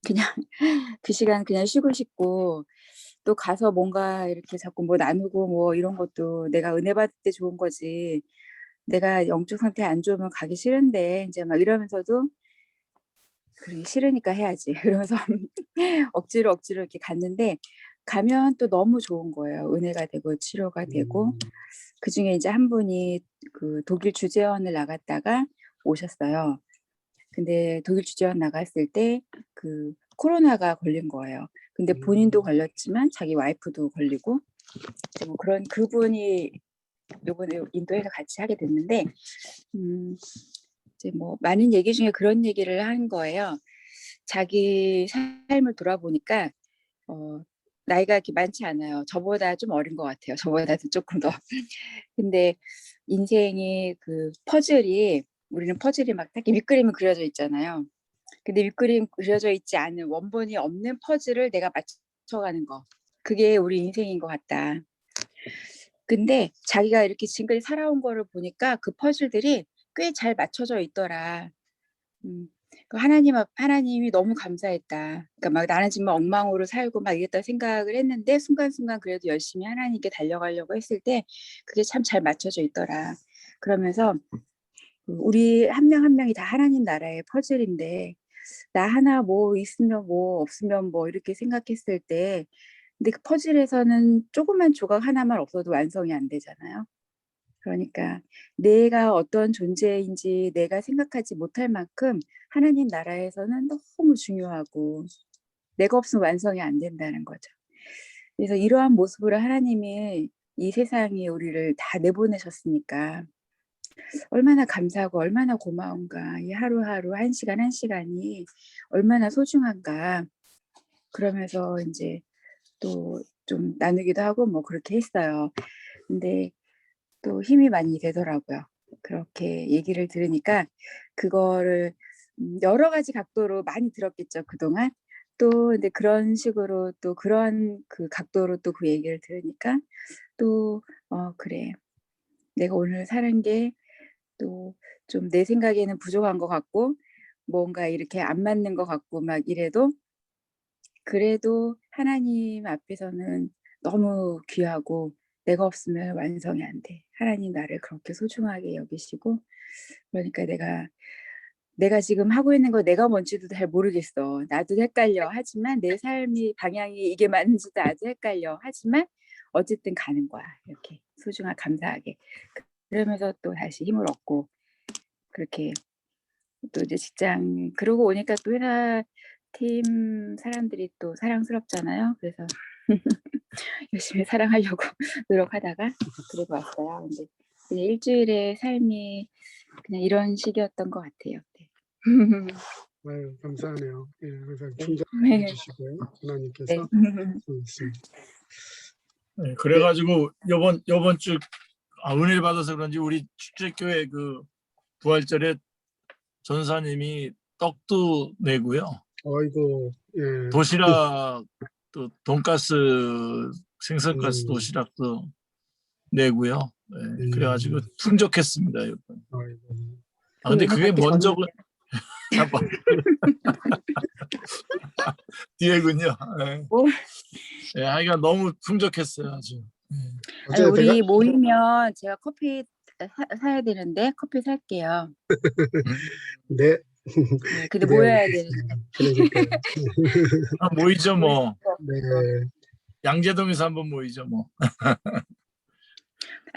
그냥 그 시간 그냥 쉬고 싶고 또 가서 뭔가 이렇게 자꾸 뭐 나누고 뭐 이런 것도 내가 은혜 받을 때 좋은 거지. 내가 영적 상태 안 좋으면 가기 싫은데 이제 막 이러면서도 그러기 싫으니까 해야지. 그러면서 억지로 이렇게 갔는데 가면 또 너무 좋은 거예요. 은혜가 되고 치료가 되고 그중에 이제 한 분이 그 독일 주재원을 나갔다가 오셨어요. 근데 독일 주재원 나갔을 때 그 코로나가 걸린 거예요. 근데 본인도 걸렸지만 자기 와이프도 걸리고 뭐 그런 그분이 요번에 인도에서 같이 하게 됐는데 이제 뭐 많은 얘기 중에 그런 얘기를 한 거예요. 자기 삶을 돌아보니까 나이가 이렇게 많지 않아요. 저보다 좀 어린 것 같아요. 저보다도 조금 더. 근데 인생이 그 퍼즐이 우리는 퍼즐이 막 딱히 밑그림이 그려져 있잖아요. 근데 밑그림 그려져 있지 않은 원본이 없는 퍼즐을 내가 맞춰가는 거. 그게 우리 인생인 것 같다. 근데 자기가 이렇게 지금까지 살아온 거를 보니까 그 퍼즐들이 꽤 잘 맞춰져 있더라. 하나님이 너무 감사했다. 그러니까 막 나는 지금 엉망으로 살고 막 이랬다 생각을 했는데 순간순간 그래도 열심히 하나님께 달려가려고 했을 때 그게 참 잘 맞춰져 있더라. 그러면서 우리 한 명 한 명이 다 하나님 나라의 퍼즐인데 나 하나 뭐 있으면 뭐 없으면 뭐 이렇게 생각했을 때 근데 그 퍼즐에서는 조그만 조각 하나만 없어도 완성이 안 되잖아요. 그러니까 내가 어떤 존재인지 내가 생각하지 못할 만큼 하나님 나라에서는 너무 중요하고 내가 없으면 완성이 안 된다는 거죠. 그래서 이러한 모습으로 하나님이 이 세상에 우리를 다 내보내셨으니까 얼마나 감사하고 얼마나 고마운가. 이 하루하루 한 시간 한 시간이 얼마나 소중한가. 그러면서 이제 또 좀 나누기도 하고 뭐 그렇게 했어요. 근데 또 힘이 많이 되더라고요. 그렇게 얘기를 들으니까 그거를 여러 가지 각도로 많이 들었겠죠, 그동안. 또 근데 그런 식으로 또 그런 그 각도로 또 그 얘기를 들으니까 또 그래. 내가 오늘 사는 게 또 좀 내 생각에는 부족한 것 같고 뭔가 이렇게 안 맞는 것 같고 막 이래도 그래도 하나님 앞에서는 너무 귀하고 내가 없으면 완성이 안 돼. 하나님 나를 그렇게 소중하게 여기시고 그러니까 내가 지금 하고 있는 거 내가 뭔지도 잘 모르겠어. 나도 헷갈려. 하지만 내 삶이 방향이 이게 맞는지도 아주 헷갈려. 하지만 어쨌든 가는 거야. 이렇게 소중하게 감사하게. 그러면서 또 다시 힘을 얻고 그렇게 또 이제 직장 그러고 오니까 또 회사 팀 사람들이 또 사랑스럽잖아요. 그래서 열심히 사랑하려고 노력하다가 그러고 왔어요. 근데 그냥 일주일의 삶이 그냥 이런 식이었던 것 같아요. 네. 아유, 감사하네요. 예, 항상 네. 충전해 주시고요. 하나님께서 네. 있습니다. 네, 그래가지고 요번 주 은혜를 받아서 그런지 우리 축제교회 그 부활절에 전사님이 떡도 내고요. 어이고, 예, 도시락 또 돈가스 생선가스 도시락도 내고요. 네, 그래가지고 풍족했습니다. 이번. 아이고. 근데 은혜 그게 받기 먼저 전인데. 뒤에군요. 네. 뭐, 네, 하여간 너무 풍족했어요. 아주. 아니, 어제 제가 우리 모이면 제가 커피 사야 되는데 커피 살게요. 네, 네, 근데 기대하고 모여야 되는데. 있습니다. 그러니까요. 모이죠 뭐. 네, 양재동에서 한번 모이죠 뭐.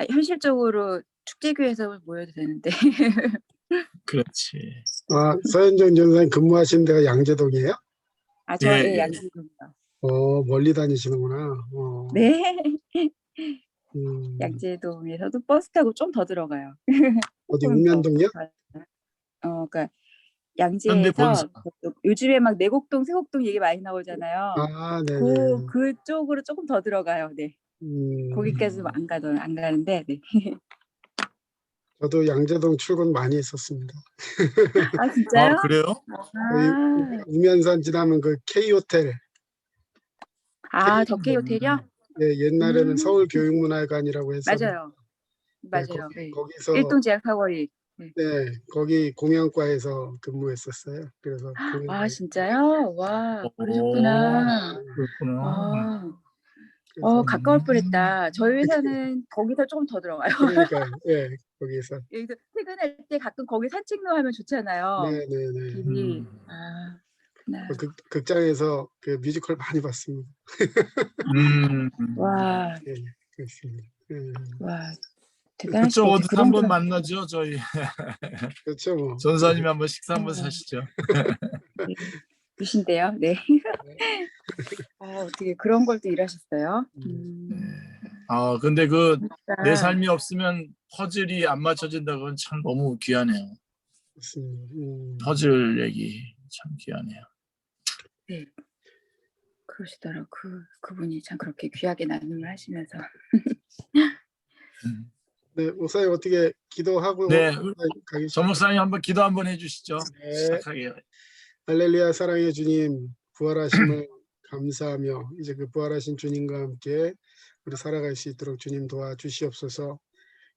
현실적으로 축제교회에서 모여도 되는데. 그렇지. 서현정 전사님 근무하시는 데가 양재동이에요? 저 예. 양재동이요. 멀리 다니시는구나. 네. 음, 양재동에서도 버스 타고 좀 더 들어가요. 어디 조금 더. 웅면동이요? 그러니까 현대 본사. 양재에서 요즘에 막 내곡동, 세곡동 얘기 많이 나오잖아요. 네네. 그쪽으로 조금 더 들어가요. 네. 거기까지 안 가는데. 네. 저도 양재동 출근 많이 했었습니다. 아 진짜요? 그래요? 거의 아, 우면산 지나면 그 K호텔. 덕혜 호텔이요? 네, 옛날에는 서울교육문화회관이라고 해서 맞아요. 네, 맞아요. 네. 거기서 일동제약 사거리. 네. 네, 거기 공연과에서 근무했었어요. 그래서 아 공연과 진짜요? 와 오, 그러셨구나. 그렇구나. 아, 그래서 가까울 뻔했다. 저희 회사는 거기서 조금 더 들어가요. 그러니까 예, 거기서 여기서 퇴근할 때 가끔 거기 산책로 하면 좋잖아요. 네네네. 길이. 그날. 극장에서 그 뮤지컬 많이 봤습니다. 와, 예, 그렇습니다. 와, 그쪽 대단하시다. 어떻게 어디서 그런 한번 분은 만나죠. 저희 그렇죠, 뭐. 전사님이 한번 식사 한번 사시죠. 주신대요. 네. 어떻게 그런 걸 또 일하셨어요? 근데 그 내 진짜. 삶이 없으면 퍼즐이 안 맞춰진다 그건 참 너무 귀하네요. 그렇습니다. 퍼즐 얘기 참 귀하네요. 네. 그러시더라고. 그분이 참 그렇게 귀하게 나눔을 하시면서. 네, 목사님 어떻게 기도하고 네, 가기 전 목사님 한번 기도 한번 해주시죠. 네. 시작하게요. 할렐루야 사랑의 주님 부활하심을 감사하며 이제 그 부활하신 주님과 함께 우리 살아갈 수 있도록 주님 도와주시옵소서.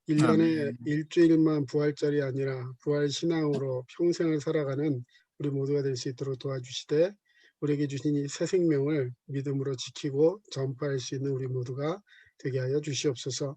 1년에 아멘. 일주일만 부활절이 아니라 부활 신앙으로 평생을 살아가는 우리 모두가 될 수 있도록 도와주시되 우리에게 주신 이 새 생명을 믿음으로 지키고 전파할 수 있는 우리 모두가 되게 하여 주시옵소서.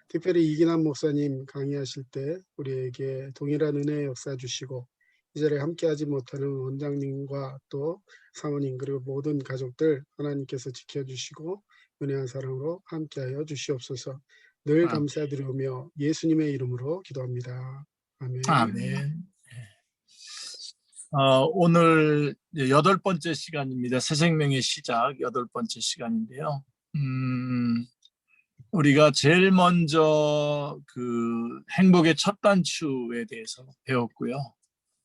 특별히 이기남 목사님 강의하실 때 우리에게 동일한 은혜의 역사 주시고 이 자리에 함께하지 못하는 원장님과 또 사모님 그리고 모든 가족들 하나님께서 지켜주시고 은혜한 사랑으로 함께하여 주시옵소서. 늘 아멘. 감사드리며 예수님의 이름으로 기도합니다. 아멘. 아멘. 오늘 8번째 시간입니다. 새 생명의 시작 8번째 시간인데요. 우리가 제일 먼저 그 행복의 첫 단추에 대해서 배웠고요.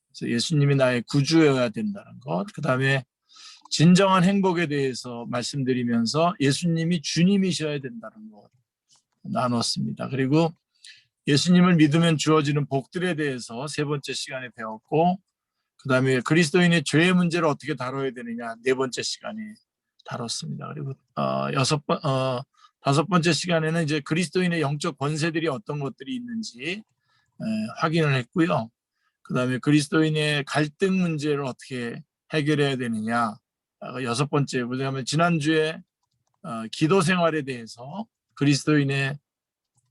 그래서 예수님이 나의 구주여야 된다는 것, 그 다음에 진정한 행복에 대해서 말씀드리면서 예수님이 주님이셔야 된다는 것 나눴습니다. 그리고 예수님을 믿으면 주어지는 복들에 대해서 3번째 시간에 배웠고, 그 다음에 그리스도인의 죄의 문제를 어떻게 다뤄야 되느냐 4번째 시간에 다뤘습니다. 그리고 5번째 시간에는 이제 그리스도인의 영적 권세들이 어떤 것들이 있는지 확인을 했고요. 그 다음에 그리스도인의 갈등 문제를 어떻게 해결해야 되느냐 6번째, 왜냐하면 지난주에 기도 생활에 대해서 그리스도인의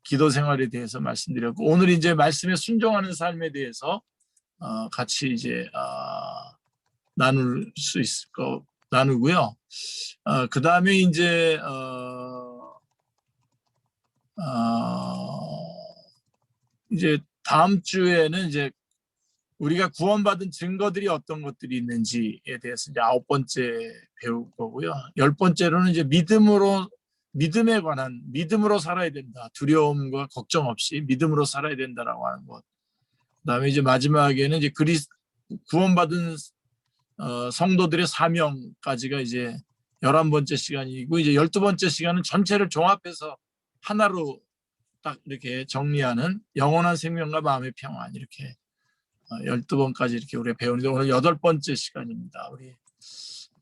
기도 생활에 대해서 말씀드렸고, 오늘 이제 말씀에 순종하는 삶에 대해서 같이 이제 나눌 수 있을 거 나누고요. 그 다음에 이제 이제 다음 주에는 이제 우리가 구원받은 증거들이 어떤 것들이 있는지에 대해서 이제 9번째 배울 거고요. 10번째로는 이제 믿음에 관한, 믿음으로 살아야 된다. 두려움과 걱정 없이 믿음으로 살아야 된다라고 하는 것. 그다음에 이제 마지막에는 이제 구원받은 성도들의 사명까지가 이제 11번째 시간이고, 이제 12번째 시간은 전체를 종합해서 하나로 딱 이렇게 정리하는 영원한 생명과 마음의 평안, 이렇게 12번까지 이렇게 우리가 배우는데, 오늘 8번째 시간입니다. 우리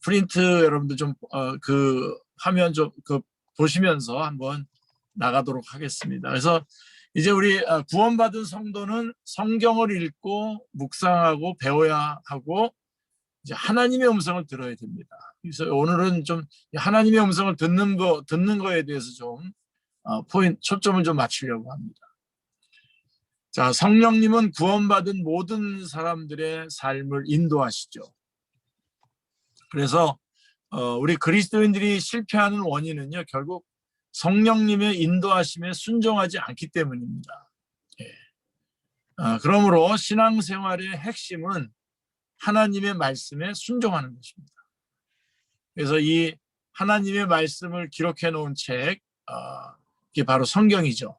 프린트 여러분들 좀 그 화면 좀 보시면서 한번 나가도록 하겠습니다. 그래서 이제 우리 구원받은 성도는 성경을 읽고 묵상하고 배워야 하고, 이제 하나님의 음성을 들어야 됩니다. 그래서 오늘은 좀 하나님의 음성을 듣는 거에 대해서 좀 초점을 좀 맞추려고 합니다. 자, 성령님은 구원받은 모든 사람들의 삶을 인도하시죠. 그래서 우리 그리스도인들이 실패하는 원인은요, 결국 성령님의 인도하심에 순종하지 않기 때문입니다. 그러므로 신앙생활의 핵심은 하나님의 말씀에 순종하는 것입니다. 그래서 이 하나님의 말씀을 기록해 놓은 책, 이게 바로 성경이죠.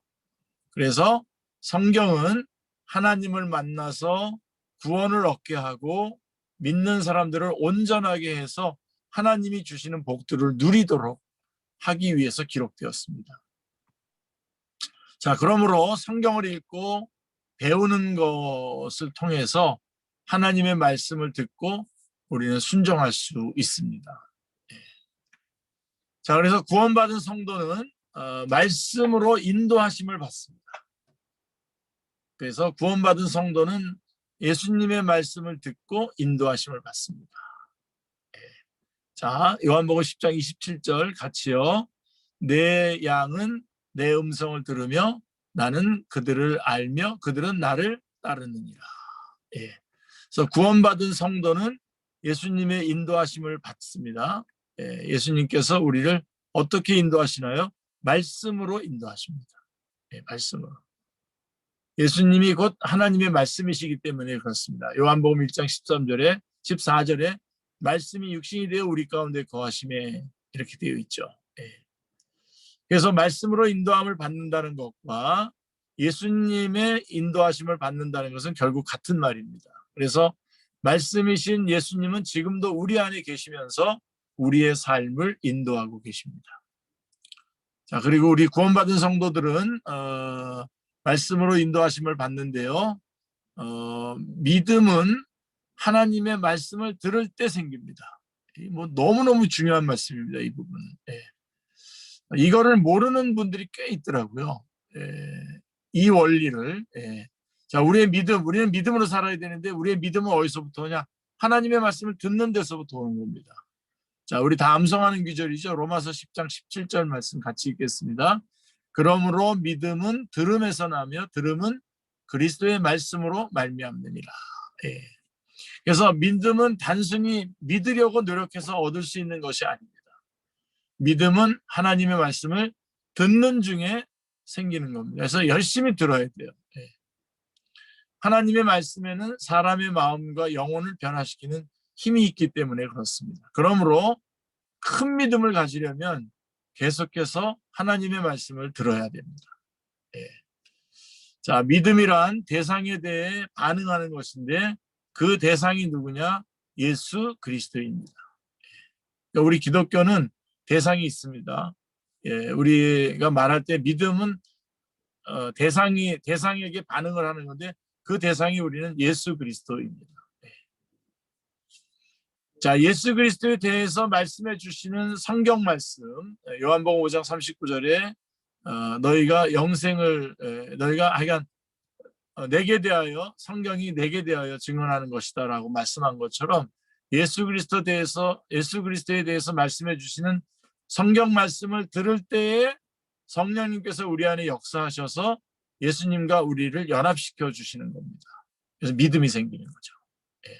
그래서 성경은 하나님을 만나서 구원을 얻게 하고 믿는 사람들을 온전하게 해서 하나님이 주시는 복들을 누리도록 하기 위해서 기록되었습니다. 자, 그러므로 성경을 읽고 배우는 것을 통해서 하나님의 말씀을 듣고 우리는 순종할 수 있습니다. 자, 그래서 구원받은 성도는 말씀으로 인도하심을 받습니다. 그래서 구원받은 성도는 예수님의 말씀을 듣고 인도하심을 받습니다. 자, 요한복음 10장 27절 같이요. 내 양은 내 음성을 들으며 나는 그들을 알며 그들은 나를 따르느니라. 그래서 구원받은 성도는 예수님의 인도하심을 받습니다. 예수님께서 우리를 어떻게 인도하시나요? 말씀으로 인도하십니다. 말씀으로. 예수님이 곧 하나님의 말씀이시기 때문에 그렇습니다. 요한복음 1장 13절에 14절에 말씀이 육신이 되어 우리 가운데 거하심에 이렇게 되어 있죠. 그래서 말씀으로 인도함을 받는다는 것과 예수님의 인도하심을 받는다는 것은 결국 같은 말입니다. 그래서 말씀이신 예수님은 지금도 우리 안에 계시면서 우리의 삶을 인도하고 계십니다. 자, 그리고 우리 구원받은 성도들은 말씀으로 인도하심을 받는데요. 믿음은 하나님의 말씀을 들을 때 생깁니다. 뭐 너무너무 중요한 말씀입니다. 이 부분은. 이거를 모르는 분들이 꽤 있더라고요. 이 원리를. 자, 우리는 믿음으로 살아야 되는데 우리의 믿음은 어디서부터 오냐? 하나님의 말씀을 듣는 데서부터 오는 겁니다. 자, 우리 다 암송하는 구절이죠. 로마서 10장 17절 말씀 같이 읽겠습니다. 그러므로 믿음은 들음에서 나며 들음은 그리스도의 말씀으로 말미암느니라. 그래서 믿음은 단순히 믿으려고 노력해서 얻을 수 있는 것이 아닙니다. 믿음은 하나님의 말씀을 듣는 중에 생기는 겁니다. 그래서 열심히 들어야 돼요. 예. 하나님의 말씀에는 사람의 마음과 영혼을 변화시키는 힘이 있기 때문에 그렇습니다. 그러므로 큰 믿음을 가지려면 계속해서 하나님의 말씀을 들어야 됩니다. 예. 자, 믿음이란 대상에 대해 반응하는 것인데 그 대상이 누구냐? 예수 그리스도입니다. 그러니까 우리 기독교는 대상이 있습니다. 예, 우리가 말할 때 믿음은 대상에게 반응을 하는 건데 그 대상이 우리는 예수 그리스도입니다. 예. 자, 예수 그리스도에 대해서 말씀해 주시는 성경 말씀, 요한복음 5장 39절에 너희가 영생을 너희가 하여간 내게 대하여 성경이 내게 대하여 증언하는 것이다라고 말씀한 것처럼 예수 그리스도에 대해서 말씀해 주시는 성경 말씀을 들을 때에 성령님께서 우리 안에 역사하셔서 예수님과 우리를 연합시켜 주시는 겁니다. 그래서 믿음이 생기는 거죠. 예.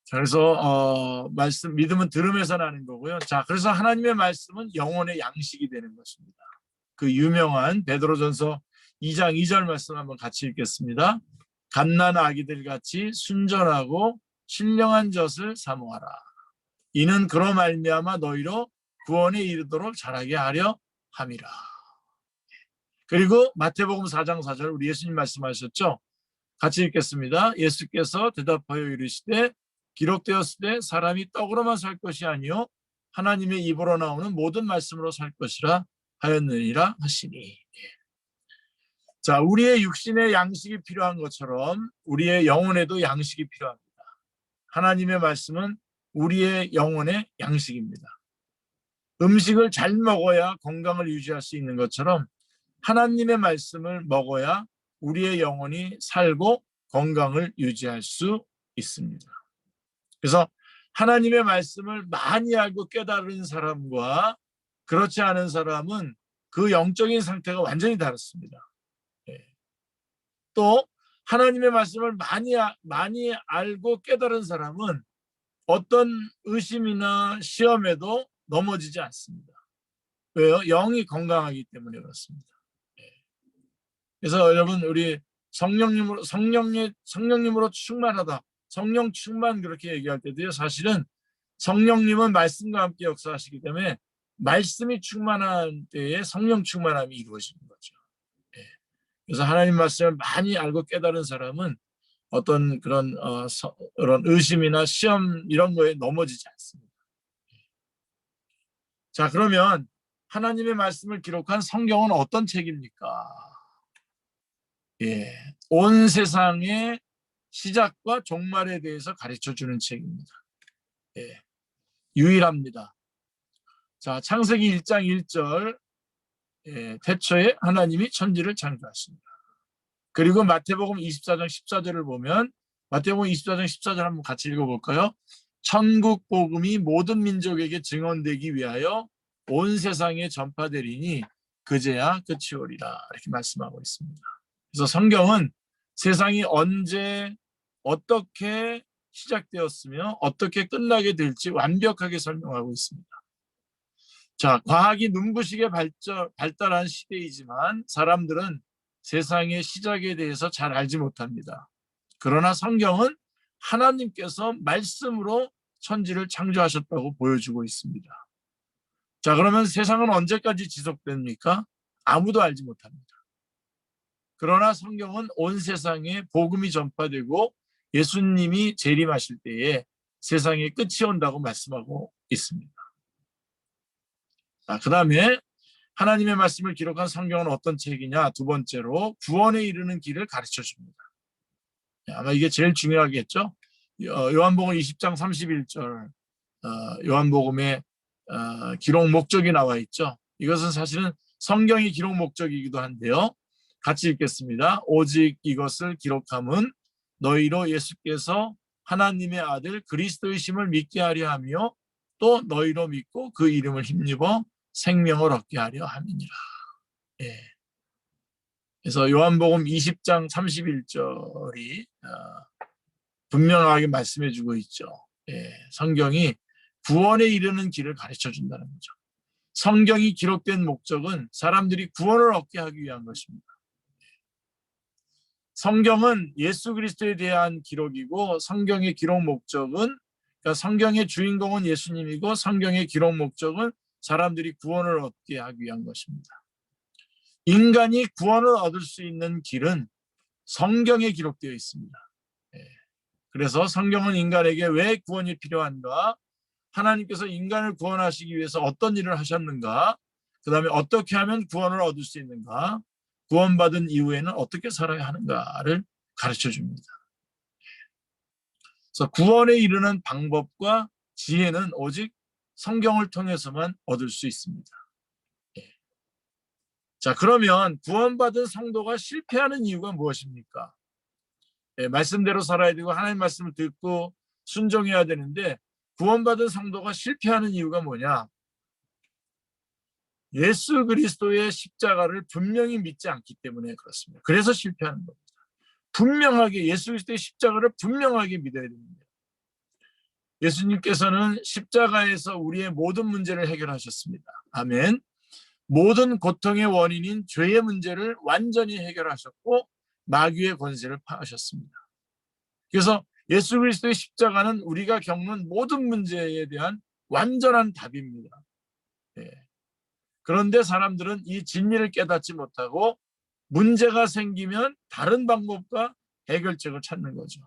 자, 그래서 믿음은 들음에서 나는 거고요. 자, 그래서 하나님의 말씀은 영혼의 양식이 되는 것입니다. 그 유명한 베드로전서 2장 2절 말씀 한번 같이 읽겠습니다. 갓난 아기들 같이 순전하고 신령한 젖을 사모하라. 이는 그로 말미암아 너희로 구원에 이르도록 자라게 하려 함이라. 그리고 마태복음 4장 4절 우리 예수님 말씀하셨죠. 같이 읽겠습니다. 예수께서 대답하여 이르시되 기록되었을 때 사람이 떡으로만 살 것이 아니요 하나님의 입으로 나오는 모든 말씀으로 살 것이라 하였느니라 하시니. 자, 우리의 육신의 양식이 필요한 것처럼 우리의 영혼에도 양식이 필요합니다. 하나님의 말씀은 우리의 영혼의 양식입니다. 음식을 잘 먹어야 건강을 유지할 수 있는 것처럼 하나님의 말씀을 먹어야 우리의 영혼이 살고 건강을 유지할 수 있습니다. 그래서 하나님의 말씀을 많이 알고 깨달은 사람과 그렇지 않은 사람은 그 영적인 상태가 완전히 다릅니다. 또 하나님의 말씀을 많이 알고 깨달은 사람은 어떤 의심이나 시험에도 넘어지지 않습니다. 왜요? 영이 건강하기 때문에 그렇습니다. 그래서 여러분 우리 성령님으로 충만하다. 성령 충만 그렇게 얘기할 때도요. 사실은 성령님은 말씀과 함께 역사하시기 때문에 말씀이 충만한 때에 성령 충만함이 이루어지는 거죠. 그래서 하나님 말씀을 많이 알고 깨달은 사람은 어떤 그런 의심이나 시험 이런 거에 넘어지지 않습니다. 자, 그러면 하나님의 말씀을 기록한 성경은 어떤 책입니까? 예, 온 세상의 시작과 종말에 대해서 가르쳐주는 책입니다. 예, 유일합니다. 자, 창세기 1장 1절 태초에 하나님이 천지를 창조하십니다. 그리고 마태복음 24장 14절을 보면 마태복음 24장 14절 한번 같이 읽어볼까요? 천국 복음이 모든 민족에게 증언되기 위하여 온 세상에 전파되리니 그제야 끝이 오리라 이렇게 말씀하고 있습니다. 그래서 성경은 세상이 언제 어떻게 시작되었으며 어떻게 끝나게 될지 완벽하게 설명하고 있습니다. 자, 과학이 눈부시게 발달한 시대이지만 사람들은 세상의 시작에 대해서 잘 알지 못합니다. 그러나 성경은 하나님께서 말씀으로 천지를 창조하셨다고 보여주고 있습니다. 자, 그러면 세상은 언제까지 지속됩니까? 아무도 알지 못합니다. 그러나 성경은 온 세상에 복음이 전파되고 예수님이 재림하실 때에 세상에 끝이 온다고 말씀하고 있습니다. 자, 그 다음에 하나님의 말씀을 기록한 성경은 어떤 책이냐? 두 번째로 구원에 이르는 길을 가르쳐 줍니다. 아마 이게 제일 중요하겠죠? 요한복음 20장 31절 요한복음의 기록 목적이 나와 있죠. 이것은 사실은 성경의 기록 목적이기도 한데요. 같이 읽겠습니다. 오직 이것을 기록함은 너희로 예수께서 하나님의 아들 그리스도이심을 믿게 하려 하며 또 너희로 믿고 그 이름을 힘입어 생명을 얻게 하려 함이니라. 예. 그래서 요한복음 20장 31절이 분명하게 말씀해 주고 있죠. 예, 성경이 구원에 이르는 길을 가르쳐 준다는 거죠. 성경이 기록된 목적은 사람들이 구원을 얻게 하기 위한 것입니다. 성경은 예수 그리스도에 대한 기록이고 성경의 기록 목적은 그러니까 성경의 주인공은 예수님이고 성경의 기록 목적은 사람들이 구원을 얻게 하기 위한 것입니다. 인간이 구원을 얻을 수 있는 길은 성경에 기록되어 있습니다. 그래서 성경은 인간에게 왜 구원이 필요한가, 하나님께서 인간을 구원하시기 위해서 어떤 일을 하셨는가, 그 다음에 어떻게 하면 구원을 얻을 수 있는가, 구원받은 이후에는 어떻게 살아야 하는가를 가르쳐 줍니다. 그래서 구원에 이르는 방법과 지혜는 오직 성경을 통해서만 얻을 수 있습니다. 자, 그러면 구원받은 성도가 실패하는 이유가 무엇입니까? 말씀대로 살아야 되고 하나님 말씀을 듣고 순종해야 되는데 구원받은 성도가 실패하는 이유가 뭐냐? 예수 그리스도의 십자가를 분명히 믿지 않기 때문에 그렇습니다. 그래서 실패하는 겁니다. 분명하게 예수 그리스도의 십자가를 분명하게 믿어야 됩니다. 예수님께서는 십자가에서 우리의 모든 문제를 해결하셨습니다. 아멘. 모든 고통의 원인인 죄의 문제를 완전히 해결하셨고 마귀의 권세를 파하셨습니다. 그래서 예수 그리스도의 십자가는 우리가 겪는 모든 문제에 대한 완전한 답입니다. 그런데 사람들은 이 진리를 깨닫지 못하고 문제가 생기면 다른 방법과 해결책을 찾는 거죠.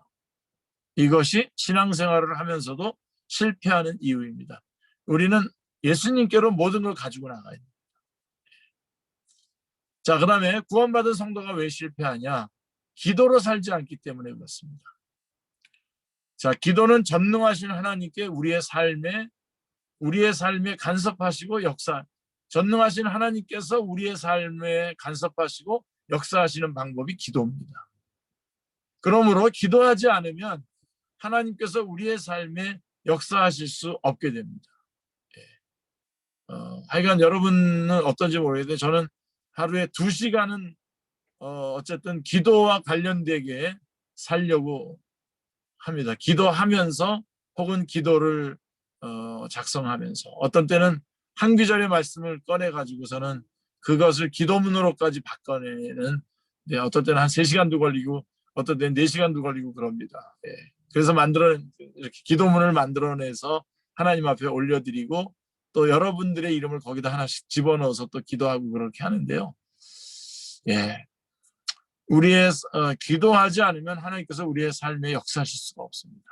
이것이 신앙생활을 하면서도 실패하는 이유입니다. 우리는 예수님께로 모든 걸 가지고 나가야 됩니다. 자, 그 다음에 구원받은 성도가 왜 실패하냐? 기도로 살지 않기 때문에 그렇습니다. 자, 기도는 전능하신 하나님께 우리의 삶에 간섭하시고 전능하신 하나님께서 우리의 삶에 간섭하시고 역사하시는 방법이 기도입니다. 그러므로 기도하지 않으면 하나님께서 우리의 삶에 역사하실 수 없게 됩니다. 하여간 여러분은 어떤지 모르겠는데 저는 하루에 2시간은 어쨌든 기도와 관련되게 살려고 합니다. 기도하면서 혹은 기도를 작성하면서 어떤 때는 한 구절의 말씀을 꺼내 가지고서는 그것을 기도문으로까지 바꿔내는 어떤 때는 한 3시간도 걸리고 어떤 때는 4시간도 걸리고 그럽니다. 그래서 이렇게 기도문을 만들어내서 하나님 앞에 올려드리고 또 여러분들의 이름을 거기다 하나씩 집어넣어서 또 기도하고 그렇게 하는데요. 우리의 기도하지 않으면 하나님께서 우리의 삶에 역사하실 수가 없습니다.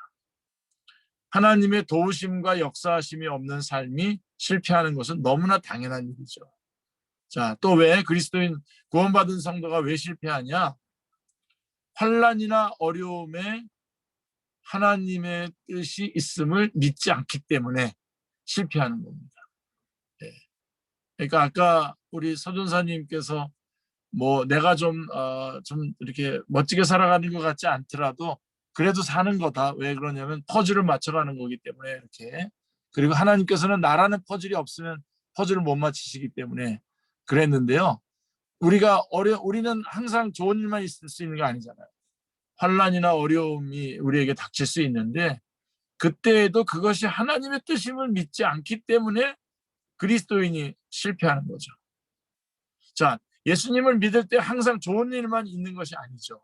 하나님의 도우심과 역사하심이 없는 삶이 실패하는 것은 너무나 당연한 일이죠. 자, 또 왜 그리스도인 구원받은 성도가 왜 실패하냐? 환난이나 어려움에 하나님의 뜻이 있음을 믿지 않기 때문에 실패하는 겁니다. 그러니까 아까 우리 서준사님께서 뭐 내가 좀 이렇게 멋지게 살아가는 것 같지 않더라도 그래도 사는 거다. 왜 그러냐면 퍼즐을 맞춰가는 거기 때문에 이렇게. 그리고 하나님께서는 나라는 퍼즐이 없으면 퍼즐을 못 맞히시기 때문에 그랬는데요. 우리는 항상 좋은 일만 있을 수 있는 게 아니잖아요. 환난이나 어려움이 우리에게 닥칠 수 있는데 그때에도 그것이 하나님의 뜻임을 믿지 않기 때문에 그리스도인이 실패하는 거죠. 자, 예수님을 믿을 때 항상 좋은 일만 있는 것이 아니죠.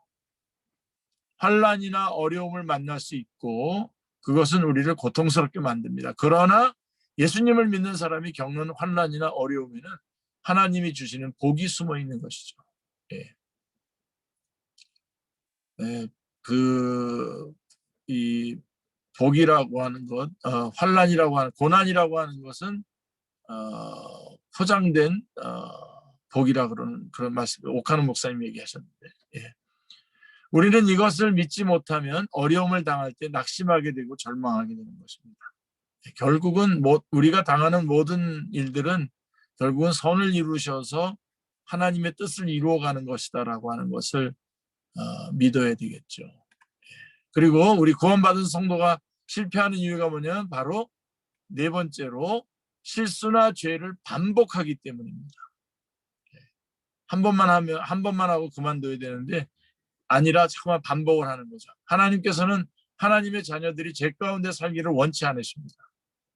환난이나 어려움을 만날 수 있고 그것은 우리를 고통스럽게 만듭니다. 그러나 예수님을 믿는 사람이 겪는 환난이나 어려움에는 하나님이 주시는 복이 숨어 있는 것이죠. 이 복이라고 하는 것, 환난이라고 하는 고난이라고 하는 것은 포장된 복이라 그런 말씀을 옥하는 목사님이 얘기하셨는데, 우리는 이것을 믿지 못하면 어려움을 당할 때 낙심하게 되고 절망하게 되는 것입니다. 결국은 우리가 당하는 모든 일들은 결국은 선을 이루셔서 하나님의 뜻을 이루어가는 것이다라고 하는 것을 믿어야 되겠죠. 그리고 우리 구원받은 성도가 실패하는 이유가 뭐냐면 바로 4번째로 실수나 죄를 반복하기 때문입니다. 한 번만 하고 그만둬야 되는데 아니라 자꾸만 반복을 하는 거죠. 하나님께서는 하나님의 자녀들이 죄 가운데 살기를 원치 않으십니다.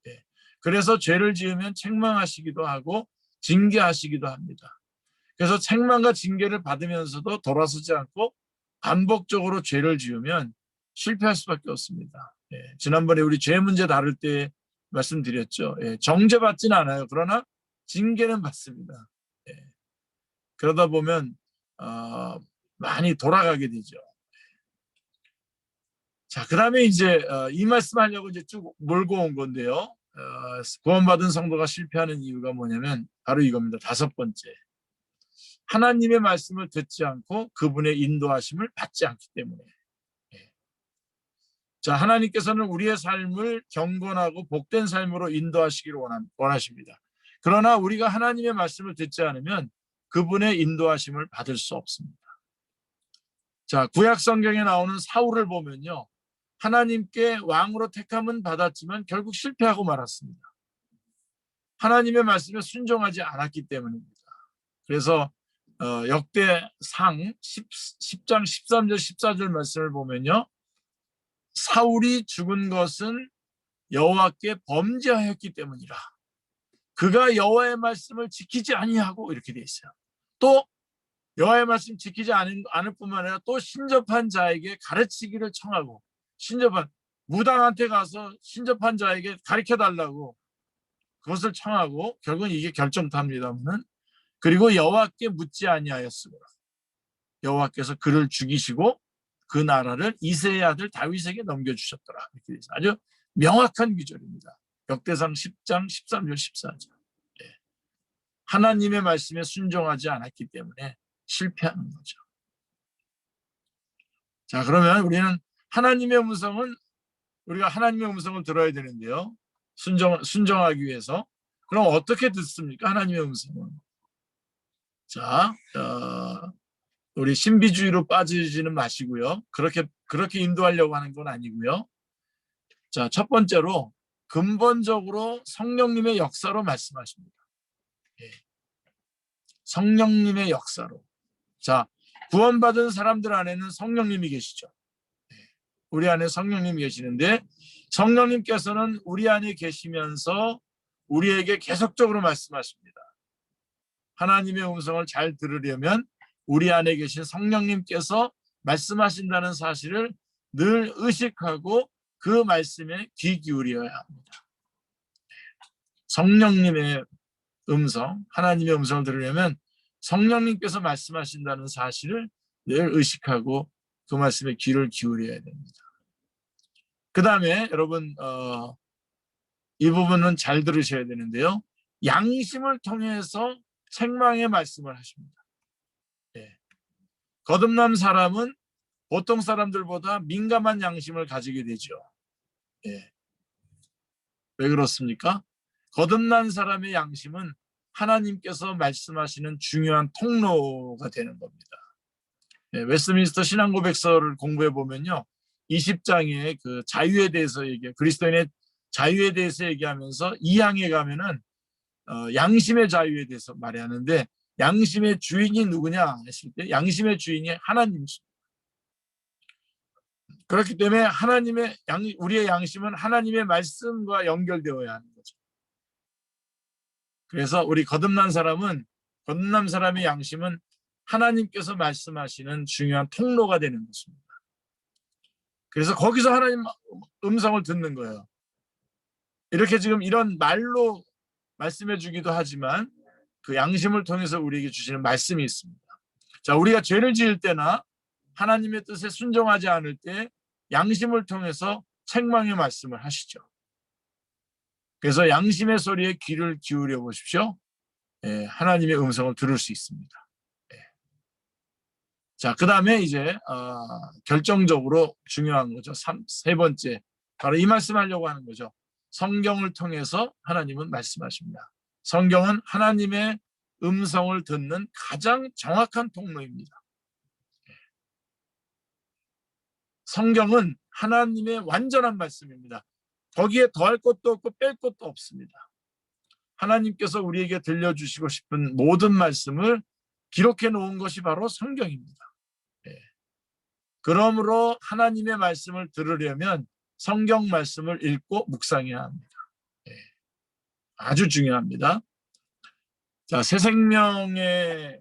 예. 그래서 죄를 지으면 책망하시기도 하고 징계하시기도 합니다. 그래서 책망과 징계를 받으면서도 돌아서지 않고 반복적으로 죄를 지으면 실패할 수밖에 없습니다. 예. 지난번에 우리 죄 문제 다룰 때 말씀드렸죠. 예. 정죄받지는 않아요. 그러나 징계는 받습니다. 예. 그러다 보면 많이 돌아가게 되죠. 자, 그 다음에 이제 이 말씀하려고 이제 쭉 몰고 온 건데요. 구원받은 성도가 실패하는 이유가 뭐냐면 바로 이겁니다. 5번째. 하나님의 말씀을 듣지 않고 그분의 인도하심을 받지 않기 때문에. 자, 하나님께서는 우리의 삶을 경건하고 복된 삶으로 인도하시기를 원하십니다. 그러나 우리가 하나님의 말씀을 듣지 않으면 그분의 인도하심을 받을 수 없습니다. 자, 구약 성경에 나오는 사울을 보면요. 하나님께 왕으로 택함은 받았지만 결국 실패하고 말았습니다. 하나님의 말씀에 순종하지 않았기 때문입니다. 그래서 역대상 10장 13절 14절 말씀을 보면요. 사울이 죽은 것은 여호와께 범죄하였기 때문이라. 그가 여호와의 말씀을 지키지 아니하고 이렇게 돼 있어요. 또 여호와의 말씀 지키지 않을 뿐만 아니라 또 신접한 자에게 가르치기를 청하고 신접한 무당한테 가서 신접한 자에게 가르쳐달라고 그것을 청하고 결국은 이게 결정탑니다만 그리고 여호와께 묻지 아니하였으므로 여호와께서 그를 죽이시고 그 나라를 이새의 아들 다윗에게 넘겨주셨더라. 이렇게 돼서 아주 명확한 구절입니다. 역대상 10장 13절 14절. 예. 하나님의 말씀에 순종하지 않았기 때문에 실패하는 거죠. 자, 그러면 우리는 우리가 하나님의 음성을 들어야 되는데요. 순종하기 위해서. 그럼 어떻게 듣습니까? 하나님의 음성은. 자, 우리 신비주의로 빠지지는 마시고요. 그렇게 인도하려고 하는 건 아니고요. 자, 첫 번째로 근본적으로 성령님의 역사로 말씀하십니다. 예. 성령님의 역사로. 자, 구원받은 사람들 안에는 성령님이 계시죠. 예. 우리 안에 성령님이 계시는데 성령님께서는 우리 안에 계시면서 우리에게 계속적으로 말씀하십니다. 하나님의 음성을 잘 들으려면 우리 안에 계신 성령님께서 말씀하신다는 사실을 늘 의식하고 그 말씀에 귀 기울여야 합니다. 성령님의 음성, 하나님의 음성을 들으려면 성령님께서 말씀하신다는 사실을 늘 의식하고 그 말씀에 귀를 기울여야 됩니다. 그 다음에 여러분 이 부분은 잘 들으셔야 되는데요. 양심을 통해서 책망의 말씀을 하십니다. 예. 거듭난 사람은 보통 사람들보다 민감한 양심을 가지게 되죠. 예. 왜 그렇습니까? 거듭난 사람의 양심은 하나님께서 말씀하시는 중요한 통로가 되는 겁니다. 예. 웨스트민스터 신앙고백서를 공부해 보면요. 20장에 그 자유에 대해서 그리스도인의 자유에 대해서 얘기하면서 2항에 가면은 양심의 자유에 대해서 말하는데 양심의 주인이 누구냐 했을 때 양심의 주인이 하나님이십니다. 그렇기 때문에 우리의 양심은 하나님의 말씀과 연결되어야 하는 거죠. 그래서 우리 거듭난 사람의 양심은 하나님께서 말씀하시는 중요한 통로가 되는 것입니다. 그래서 거기서 하나님 음성을 듣는 거예요. 이렇게 지금 이런 말로 말씀해 주기도 하지만 그 양심을 통해서 우리에게 주시는 말씀이 있습니다. 자, 우리가 죄를 지을 때나 하나님의 뜻에 순종하지 않을 때 양심을 통해서 책망의 말씀을 하시죠. 그래서 양심의 소리에 귀를 기울여 보십시오. 예, 하나님의 음성을 들을 수 있습니다. 예. 자, 그 다음에 이제 결정적으로 중요한 거죠. 세 번째, 바로 이 말씀하려고 하는 거죠. 성경을 통해서 하나님은 말씀하십니다. 성경은 하나님의 음성을 듣는 가장 정확한 통로입니다. 성경은 하나님의 완전한 말씀입니다. 거기에 더할 것도 없고 뺄 것도 없습니다. 하나님께서 우리에게 들려주시고 싶은 모든 말씀을 기록해 놓은 것이 바로 성경입니다. 그러므로 하나님의 말씀을 들으려면 성경 말씀을 읽고 묵상해야 합니다. 아주 중요합니다. 자, 새 생명의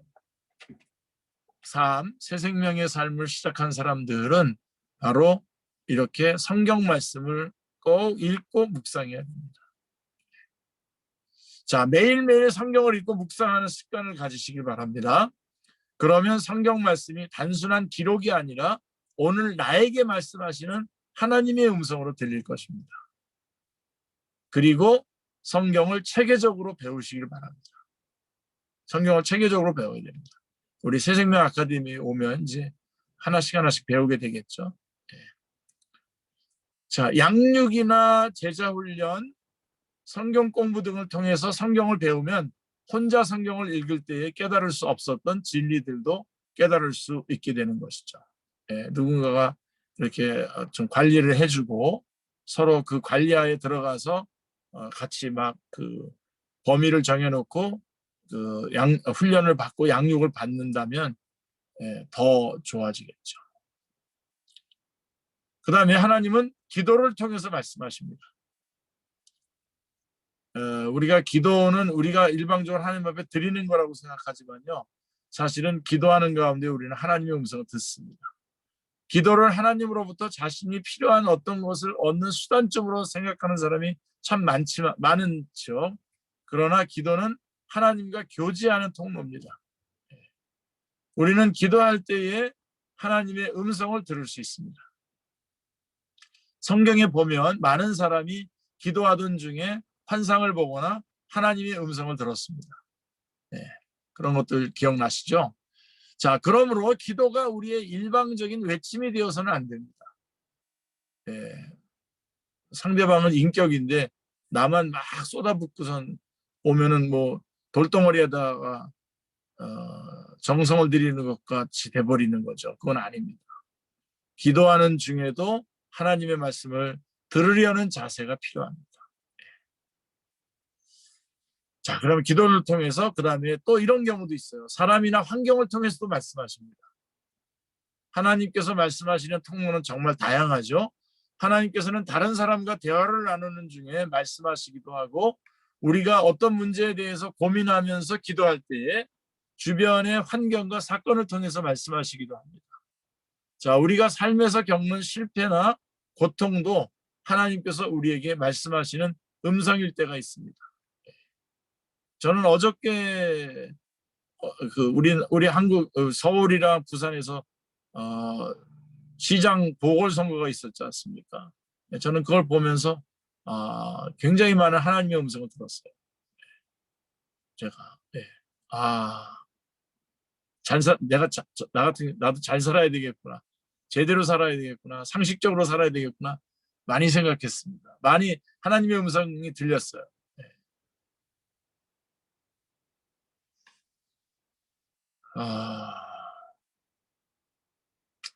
삶을 시작한 사람들은 바로 이렇게 성경 말씀을 꼭 읽고 묵상해야 됩니다. 자, 매일매일 성경을 읽고 묵상하는 습관을 가지시길 바랍니다. 그러면 성경 말씀이 단순한 기록이 아니라 오늘 나에게 말씀하시는 하나님의 음성으로 들릴 것입니다. 그리고 성경을 체계적으로 배우시길 바랍니다. 성경을 체계적으로 배워야 됩니다. 우리 새생명 아카데미에 오면 이제 하나씩 배우게 되겠죠. 자, 양육이나 제자훈련, 성경 공부 등을 통해서 성경을 배우면 혼자 성경을 읽을 때에 깨달을 수 없었던 진리들도 깨달을 수 있게 되는 것이죠. 누군가가 이렇게 좀 관리를 해주고 서로 그 관리하에 들어가서 같이 막 그 범위를 정해놓고 그 훈련을 받고 양육을 받는다면 더 좋아지겠죠. 그 다음에 하나님은 기도를 통해서 말씀하십니다. 우리가 기도는 우리가 일방적으로 하나님 앞에 드리는 거라고 생각하지만요. 사실은 기도하는 가운데 우리는 하나님의 음성을 듣습니다. 기도를 하나님으로부터 자신이 필요한 어떤 것을 얻는 수단적으로 생각하는 사람이 참 많죠. 그러나 기도는 하나님과 교제하는 통로입니다. 우리는 기도할 때에 하나님의 음성을 들을 수 있습니다. 성경에 보면 많은 사람이 기도하던 중에 환상을 보거나 하나님의 음성을 들었습니다. 그런 것들 기억나시죠? 자, 그러므로 기도가 우리의 일방적인 외침이 되어서는 안 됩니다. 상대방은 인격인데 나만 막 쏟아붓고선 오면은 뭐 돌덩어리에다가 정성을 들이는 것 같이 돼버리는 거죠. 그건 아닙니다. 기도하는 중에도 하나님의 말씀을 들으려는 자세가 필요합니다. 자, 그러면 기도를 통해서 그 다음에 또 이런 경우도 있어요. 사람이나 환경을 통해서도 말씀하십니다. 하나님께서 말씀하시는 통로는 정말 다양하죠. 하나님께서는 다른 사람과 대화를 나누는 중에 말씀하시기도 하고 우리가 어떤 문제에 대해서 고민하면서 기도할 때에 주변의 환경과 사건을 통해서 말씀하시기도 합니다. 자, 우리가 삶에서 겪는 실패나 고통도 하나님께서 우리에게 말씀하시는 음성일 때가 있습니다. 저는 어저께 우리 한국 서울이랑 부산에서 시장 보궐선거가 있었지 않습니까? 저는 그걸 보면서 굉장히 많은 하나님의 음성을 들었어요. 제가 나도 잘 살아야 되겠구나, 제대로 살아야 되겠구나, 상식적으로 살아야 되겠구나 많이 생각했습니다. 많이 하나님의 음성이 들렸어요.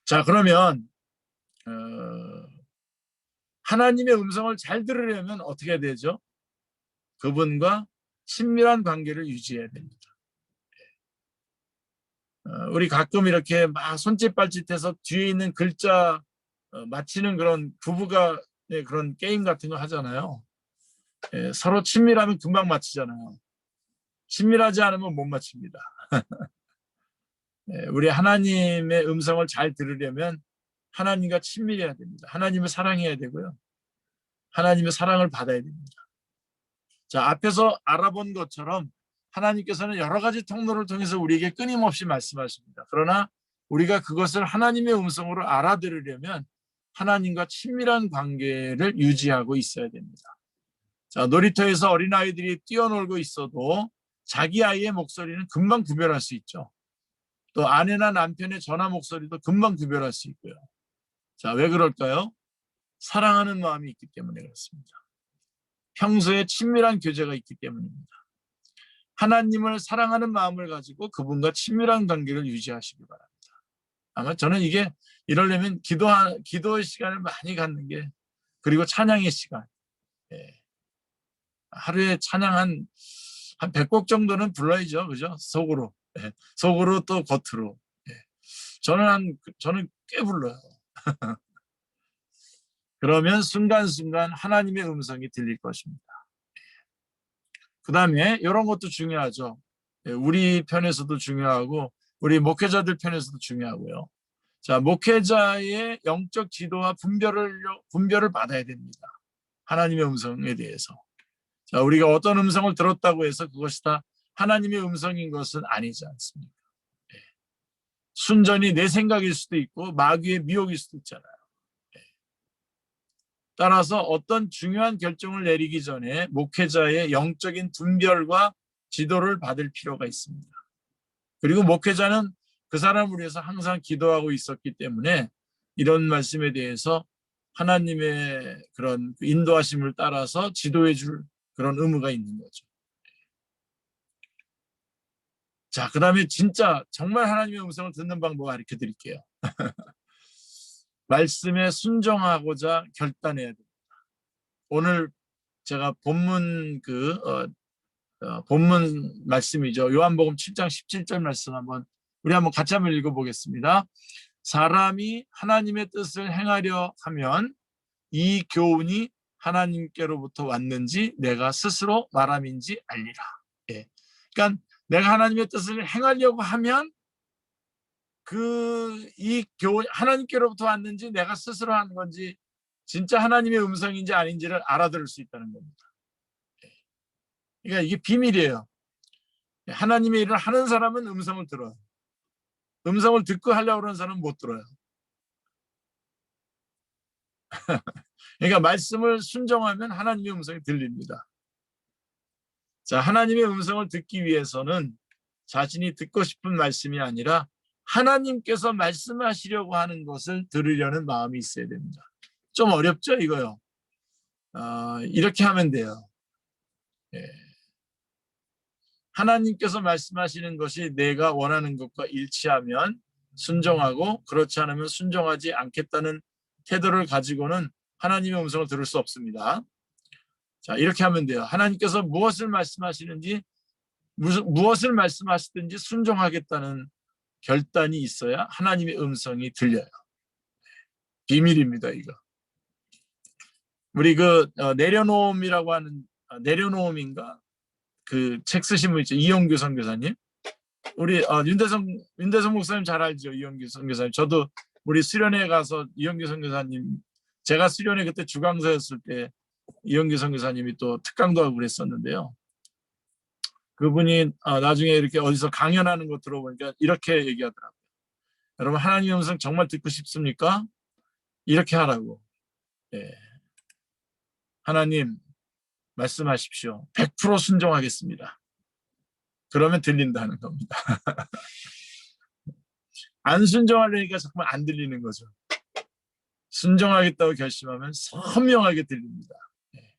자, 그러면 하나님의 음성을 잘 들으려면 어떻게 해야 되죠? 그분과 친밀한 관계를 유지해야 됩니다. 우리 가끔 이렇게 막 손짓발짓해서 뒤에 있는 글자 맞히는 그런 부부가 그런 게임 같은 거 하잖아요. 서로 친밀하면 금방 맞히잖아요. 친밀하지 않으면 못 맞춥니다. 우리 하나님의 음성을 잘 들으려면 하나님과 친밀해야 됩니다. 하나님을 사랑해야 되고요. 하나님의 사랑을 받아야 됩니다. 자, 앞에서 알아본 것처럼 하나님께서는 여러 가지 통로를 통해서 우리에게 끊임없이 말씀하십니다. 그러나 우리가 그것을 하나님의 음성으로 알아들으려면 하나님과 친밀한 관계를 유지하고 있어야 됩니다. 자, 놀이터에서 어린아이들이 뛰어놀고 있어도 자기 아이의 목소리는 금방 구별할 수 있죠. 또 아내나 남편의 전화 목소리도 금방 구별할 수 있고요. 자, 왜 그럴까요? 사랑하는 마음이 있기 때문에 그렇습니다. 평소에 친밀한 교제가 있기 때문입니다. 하나님을 사랑하는 마음을 가지고 그분과 친밀한 관계를 유지하시기 바랍니다. 아마 저는 이게 이러려면 기도의 시간을 많이 갖는 게, 그리고 찬양의 시간. 하루에 찬양 한 100곡 정도는 불러야죠. 그죠? 속으로. 속으로 또 겉으로. 저는 꽤 불러요. 그러면 순간순간 하나님의 음성이 들릴 것입니다. 그 다음에 이런 것도 중요하죠. 우리 편에서도 중요하고 우리 목회자들 편에서도 중요하고요. 자, 목회자의 영적 지도와 분별을 받아야 됩니다. 하나님의 음성에 대해서. 자, 우리가 어떤 음성을 들었다고 해서 그것이 다 하나님의 음성인 것은 아니지 않습니까? 순전히 내 생각일 수도 있고 마귀의 미혹일 수도 있잖아요. 따라서 어떤 중요한 결정을 내리기 전에 목회자의 영적인 분별과 지도를 받을 필요가 있습니다. 그리고 목회자는 그 사람을 위해서 항상 기도하고 있었기 때문에 이런 말씀에 대해서 하나님의 그런 인도하심을 따라서 지도해 줄 그런 의무가 있는 거죠. 자, 그 다음에 진짜 정말 하나님의 음성을 듣는 방법을 가르쳐 드릴게요. 말씀에 순종하고자 결단해야 됩니다. 오늘 제가 본문 본문 말씀이죠. 요한복음 7장 17절 말씀 우리 한번 같이 한번 읽어보겠습니다. 사람이 하나님의 뜻을 행하려 하면 이 교훈이 하나님께로부터 왔는지 내가 스스로 말함인지 알리라. 예. 그러니까 내가 하나님의 뜻을 행하려고 하면 이 교훈 하나님께로부터 왔는지 내가 스스로 하는 건지 진짜 하나님의 음성인지 아닌지를 알아들을 수 있다는 겁니다. 그러니까 이게 비밀이에요. 하나님의 일을 하는 사람은 음성을 들어요. 음성을 듣고 하려고 하는 사람은 못 들어요. 그러니까 말씀을 순종하면 하나님의 음성이 들립니다. 자, 하나님의 음성을 듣기 위해서는 자신이 듣고 싶은 말씀이 아니라 하나님께서 말씀하시려고 하는 것을 들으려는 마음이 있어야 됩니다. 좀 어렵죠, 이거요. 이렇게 하면 돼요. 예. 하나님께서 말씀하시는 것이 내가 원하는 것과 일치하면 순종하고 그렇지 않으면 순종하지 않겠다는 태도를 가지고는 하나님의 음성을 들을 수 없습니다. 자, 이렇게 하면 돼요. 하나님께서 무엇을 말씀하시든지 순종하겠다는 결단이 있어야 하나님의 음성이 들려요. 비밀입니다, 이거. 우리 내려놓음이라고 하는 내려놓음인가? 그 책 쓰신 분 있죠. 이영규 선교사님. 우리 윤대성 목사님 잘 알죠. 이영규 선교사님. 저도 우리 수련회 가서 이영규 선교사님, 제가 수련회 그때 주강사였을 때 이영규 선교사님이 또 특강도 하고 그랬었는데요. 그분이 나중에 이렇게 어디서 강연하는 거 들어보니까 이렇게 얘기하더라고요. 여러분, 하나님의 음성 정말 듣고 싶습니까? 이렇게 하라고. 예. 하나님 말씀하십시오. 100% 순종하겠습니다. 그러면 들린다는 겁니다. 안 순종하려니까 정말 안 들리는 거죠. 순종하겠다고 결심하면 선명하게 들립니다. 예.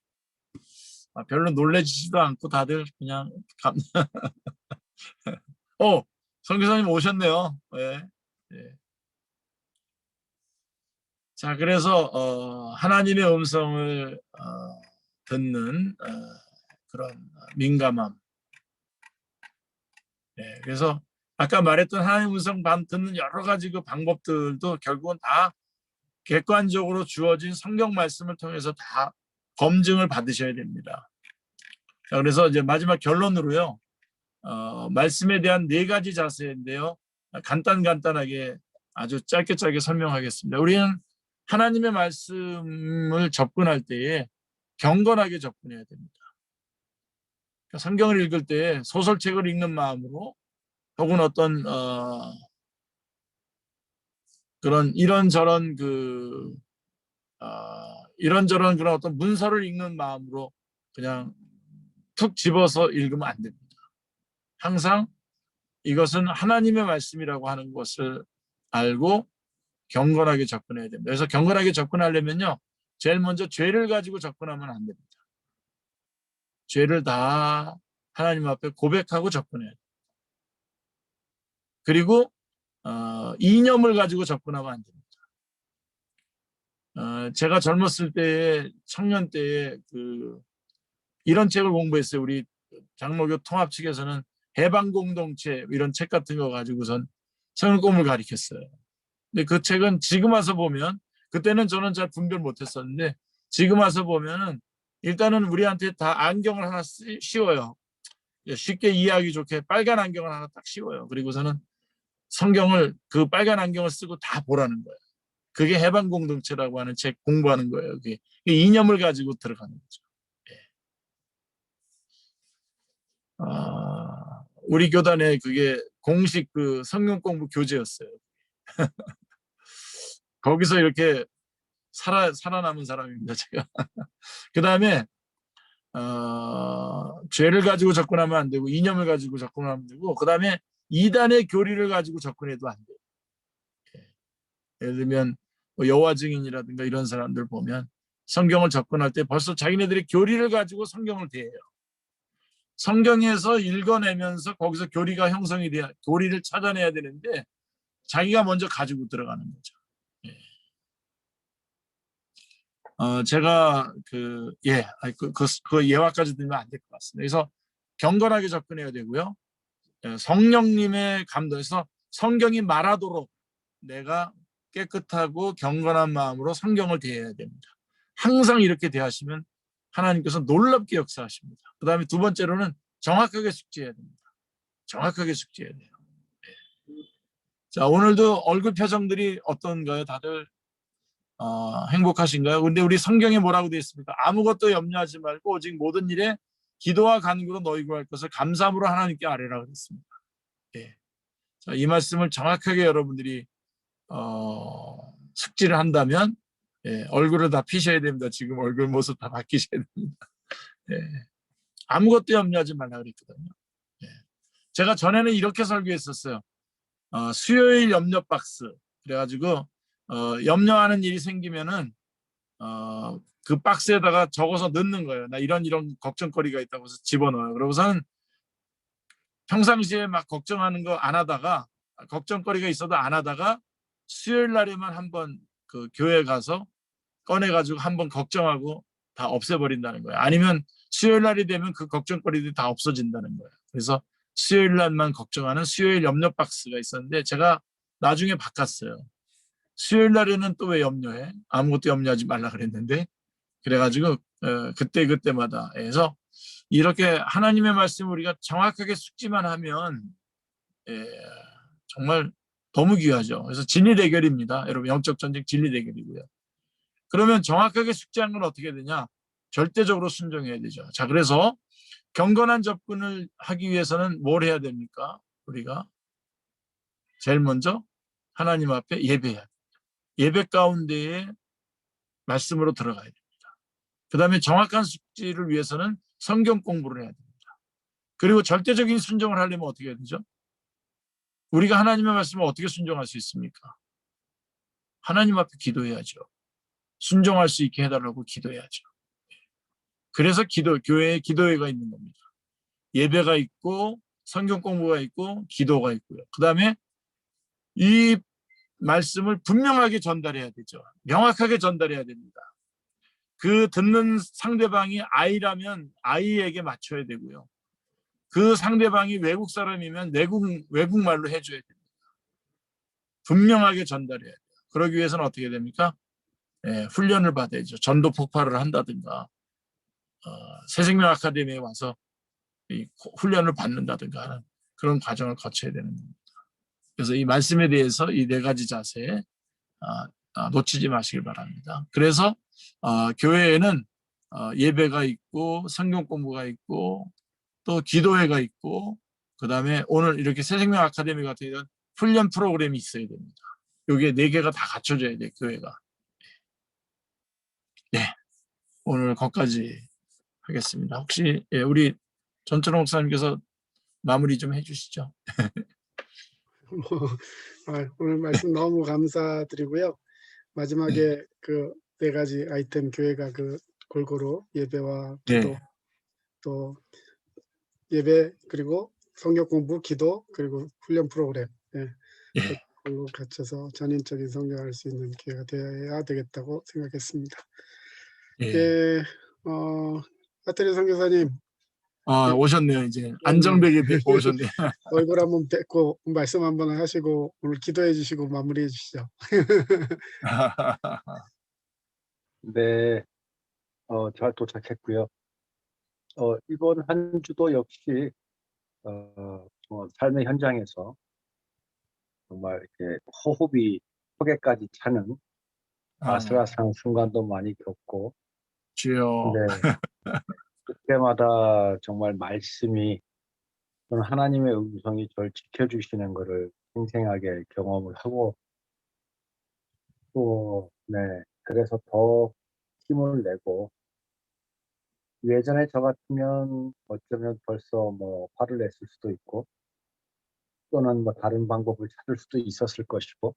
별로 놀래지지도 않고 다들 그냥 선교사님 오셨네요. 예. 예. 자, 그래서 하나님의 음성을 듣는 그런 민감함. 네, 그래서 아까 말했던 하나님의 음성 듣는 여러 가지 그 방법들도 결국은 다 객관적으로 주어진 성경 말씀을 통해서 다 검증을 받으셔야 됩니다. 자, 그래서 이제 마지막 결론으로요. 말씀에 대한 4가지 자세인데요. 간단하게 아주 짧게 설명하겠습니다. 우리는 하나님의 말씀을 접근할 때에 경건하게 접근해야 됩니다. 성경을 읽을 때 소설책을 읽는 마음으로 혹은 어떤 그런 이런저런 그런 어떤 문서를 읽는 마음으로 그냥 툭 집어서 읽으면 안 됩니다. 항상 이것은 하나님의 말씀이라고 하는 것을 알고 경건하게 접근해야 됩니다. 그래서 경건하게 접근하려면요, 제일 먼저 죄를 가지고 접근하면 안 됩니다. 죄를 다 하나님 앞에 고백하고 접근해야 돼요. 그리고 이념을 가지고 접근하면 안 됩니다. 제가 젊었을 때에, 청년 때에 이런 책을 공부했어요. 우리 장로교 통합 측에서는 해방공동체 이런 책 같은 거 가지고선 성경 공부를 가르쳤어요. 근데 그 책은 지금 와서 보면, 그때는 저는 잘 분별 못했었는데 지금 와서 보면은 일단은 우리한테 다 안경을 하나 씌워요. 쉽게 이해하기 좋게 빨간 안경을 하나 딱 씌워요. 그리고서는 성경을 그 빨간 안경을 쓰고 다 보라는 거예요. 그게 해방 공동체라고 하는 책 공부하는 거예요. 그게 이념을 가지고 들어가는 거죠. 우리 교단에 그게 공식 그 성경 공부 교재였어요. 거기서 이렇게 살아남은 사람입니다, 제가. 그 다음에 죄를 가지고 접근하면 안 되고 이념을 가지고 접근하면 안 되고, 그 다음에 이단의 교리를 가지고 접근해도 안 돼요. 예를 들면 뭐 여호와 증인이라든가 이런 사람들 보면 성경을 접근할 때 벌써 자기네들의 교리를 가지고 성경을 대해요. 성경에서 읽어내면서 거기서 교리가 형성이 돼야, 교리를 찾아내야 되는데 자기가 먼저 가지고 들어가는 거죠. 제가 그 예화까지 들면 안 될 것 같습니다. 그래서 경건하게 접근해야 되고요. 성령님의 감동에서 성경이 말하도록 내가 깨끗하고 경건한 마음으로 성경을 대해야 됩니다. 항상 이렇게 대하시면 하나님께서 놀랍게 역사하십니다. 그 다음에 두 번째로는 정확하게 숙지해야 됩니다. 정확하게 숙지해야 돼요. 자, 오늘도 얼굴 표정들이 어떤가요? 다들 행복하신가요? 근데 우리 성경에 뭐라고 되어 있습니까? 아무것도 염려하지 말고 오직 모든 일에 기도와 간구로 너희 구할 것을 감사함으로 하나님께 아뢰라 그랬습니다. 자, 이 말씀을 정확하게 여러분들이 숙지를 한다면 얼굴을 다 피셔야 됩니다. 지금 얼굴 모습 다 바뀌셔야 됩니다. 아무것도 염려하지 말라 그랬거든요. 제가 전에는 이렇게 설교했었어요. 수요일 염려 박스. 그래가지고 염려하는 일이 생기면은 그 박스에다가 적어서 넣는 거예요. 나 이런 걱정거리가 있다고 해서 집어넣어요. 그러고서는 평상시에 막 걱정하는 거 안 하다가, 걱정거리가 있어도 안 하다가 수요일 날에만 한번 그 교회 가서 꺼내가지고 한번 걱정하고 다 없애버린다는 거예요. 아니면 수요일 날이 되면 그 걱정거리들이 다 없어진다는 거예요. 그래서 수요일 날만 걱정하는 수요일 염려 박스가 있었는데 제가 나중에 바꿨어요. 수요일 날에는 또 왜 염려해? 아무것도 염려하지 말라 그랬는데, 그래가지고 그때마다 해서 이렇게 하나님의 말씀을 우리가 정확하게 숙지만 하면 정말 너무 귀하죠. 그래서 진리 대결입니다. 여러분, 영적 전쟁 진리 대결이고요. 그러면 정확하게 숙지하는 건 어떻게 되냐? 절대적으로 순종해야 되죠. 자, 그래서 경건한 접근을 하기 위해서는 뭘 해야 됩니까? 우리가 제일 먼저 하나님 앞에 예배해야 됩니다. 예배 가운데에 말씀으로 들어가야 됩니다. 그 다음에 정확한 숙지를 위해서는 성경 공부를 해야 됩니다. 그리고 절대적인 순종을 하려면 어떻게 해야 되죠? 우리가 하나님의 말씀을 어떻게 순종할 수 있습니까? 하나님 앞에 기도해야죠. 순종할 수 있게 해달라고 기도해야죠. 그래서 교회에 기도회가 있는 겁니다. 예배가 있고 성경 공부가 있고 기도가 있고요. 그 다음에 이 말씀을 분명하게 전달해야 되죠. 명확하게 전달해야 됩니다. 그 듣는 상대방이 아이라면 아이에게 맞춰야 되고요. 그 상대방이 외국 사람이면 외국말로 해줘야 됩니다. 분명하게 전달해야 돼요. 그러기 위해서는 어떻게 됩니까? 훈련을 받아야죠. 전도 폭발을 한다든가 새생명 아카데미에 와서 이 훈련을 받는다든가 하는 그런 과정을 거쳐야 되는 겁니다. 그래서 이 말씀에 대해서 이 네 가지 자세 놓치지 마시길 바랍니다. 그래서 교회에는 예배가 있고 성경 공부가 있고 또 기도회가 있고, 그 다음에 오늘 이렇게 새생명 아카데미 같은 이런 훈련 프로그램이 있어야 됩니다. 여기에 4개가 다 갖춰져야 돼요, 교회가. 네, 오늘 거기까지 하겠습니다. 혹시 우리 전철홍 목사님께서 마무리 좀 해주시죠. 오늘 말씀 너무 감사드리고요. 마지막에 그 4가지 아이템 교회가 그 골고루 예배와 기도, 네. 또 예배 그리고 성경 공부, 기도 그리고 훈련 프로그램, 그걸로 갖춰서 전인적인 성장할 수 있는 기회가 되어야 되겠다고 생각했습니다. 하태리 선교사님, 오셨네요. 이제 안정되게 오셨네요. 얼굴 한번 뵙고 말씀 한번 하시고 오늘 기도해 주시고 마무리해 주시죠. 네, 잘 도착했고요. 이번 한 주도 역시 삶의 현장에서 정말 이렇게 호흡이 턱에까지 차는 아슬아슬한 순간도 많이 겪고, 주여. 네, 그때마다 정말 말씀이 저는 하나님의 음성이 저를 지켜주시는 것을 생생하게 경험을 하고 또, 네, 그래서 더 힘을 내고 예전에 저 같으면 어쩌면 벌써 뭐 화를 냈을 수도 있고 또는 뭐 다른 방법을 찾을 수도 있었을 것이고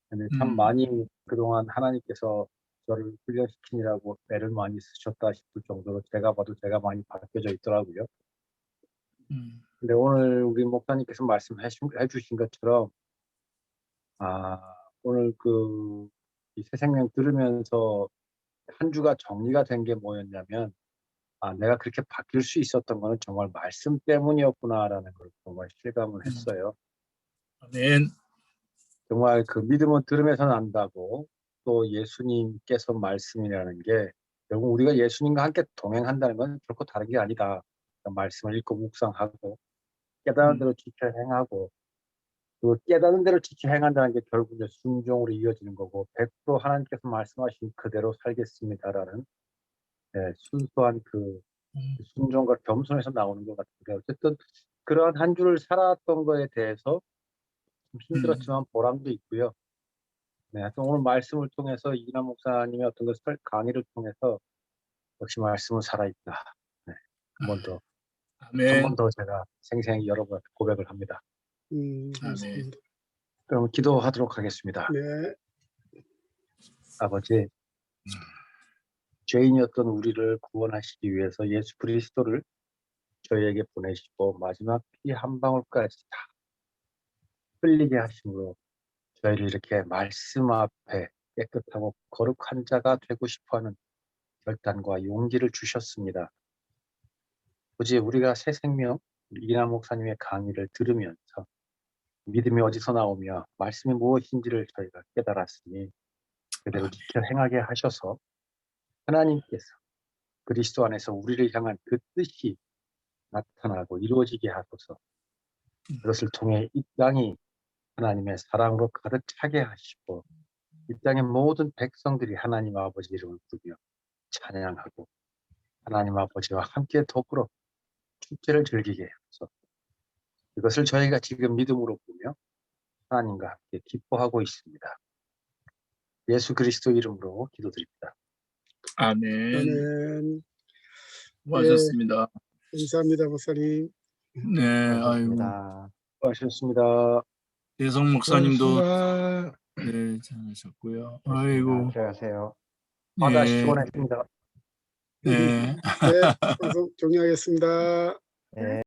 근데 참 많이 그동안 하나님께서 저를 훈련시키느라고 애를 많이 쓰셨다 싶을 정도로 제가 봐도 제가 많이 바뀌어져 있더라고요. 근데 오늘 우리 목사님께서 말씀해 주신 것처럼 오늘 이 새생명 들으면서 한 주가 정리가 된 게 뭐였냐면 내가 그렇게 바뀔 수 있었던 거는 정말 말씀 때문이었구나라는 걸 정말 실감을 했어요. 아멘. 정말 그 믿음은 들으면서 난다고 또 예수님께서 말씀이라는 게 결국 우리가 예수님과 함께 동행한다는 건 결코 다른 게 아니다. 말씀을 읽고 묵상하고 깨달은 대로 지켜 행하고 그 깨달은 대로 지켜 행한다는 게 결국 이제 순종으로 이어지는 거고 100% 하나님께서 말씀하신 그대로 살겠습니다라는 순수한 그 순종과 겸손에서 나오는 것 같은데 어쨌든 그러한 한 주를 살았던 거에 대해서 좀 힘들었지만 보람도 있고요. 네, 하여튼 오늘 말씀을 통해서 이기남 목사님의 어떤 강의를 통해서 역시 말씀은 살아있다. 네, 한 번 더 아멘. 제가 생생히 여러분한테 고백을 합니다. 감사합니다. 그럼 기도하도록 하겠습니다. 네. 아버지, 죄인이었던 우리를 구원하시기 위해서 예수 그리스도를 저희에게 보내시고 마지막 피 한 방울까지 다 흘리게 하심으로 저희를 이렇게 말씀 앞에 깨끗하고 거룩한 자가 되고 싶어하는 결단과 용기를 주셨습니다. 굳이 우리가 새 생명 이기남 목사님의 강의를 들으면서 믿음이 어디서 나오며 말씀이 무엇인지를 저희가 깨달았으니 그대로 지켜 행하게 하셔서 하나님께서 그리스도 안에서 우리를 향한 그 뜻이 나타나고 이루어지게 하소서. 그것을 통해 이 땅이 하나님의 사랑으로 가득 차게 하시고 이 땅의 모든 백성들이 하나님 아버지 이름을 부르며 찬양하고 하나님 아버지와 함께 더불어 축제를 즐기게 해서 이것을 저희가 지금 믿음으로 보며 하나님과 함께 기뻐하고 있습니다. 예수 그리스도 이름으로 기도드립니다. 아멘. 아멘. 수고하셨습니다. 감사합니다, 목사님. 네, 아이고. 감사합니다. 수고하셨습니다. 대성 목사님도 수고하셨습니다. 네, 잘하셨고요. 고맙습니다. 아이고. 들어가세요. 바다 네, 시원했습니다. 네. 네, 방송 종료하겠습니다. 네.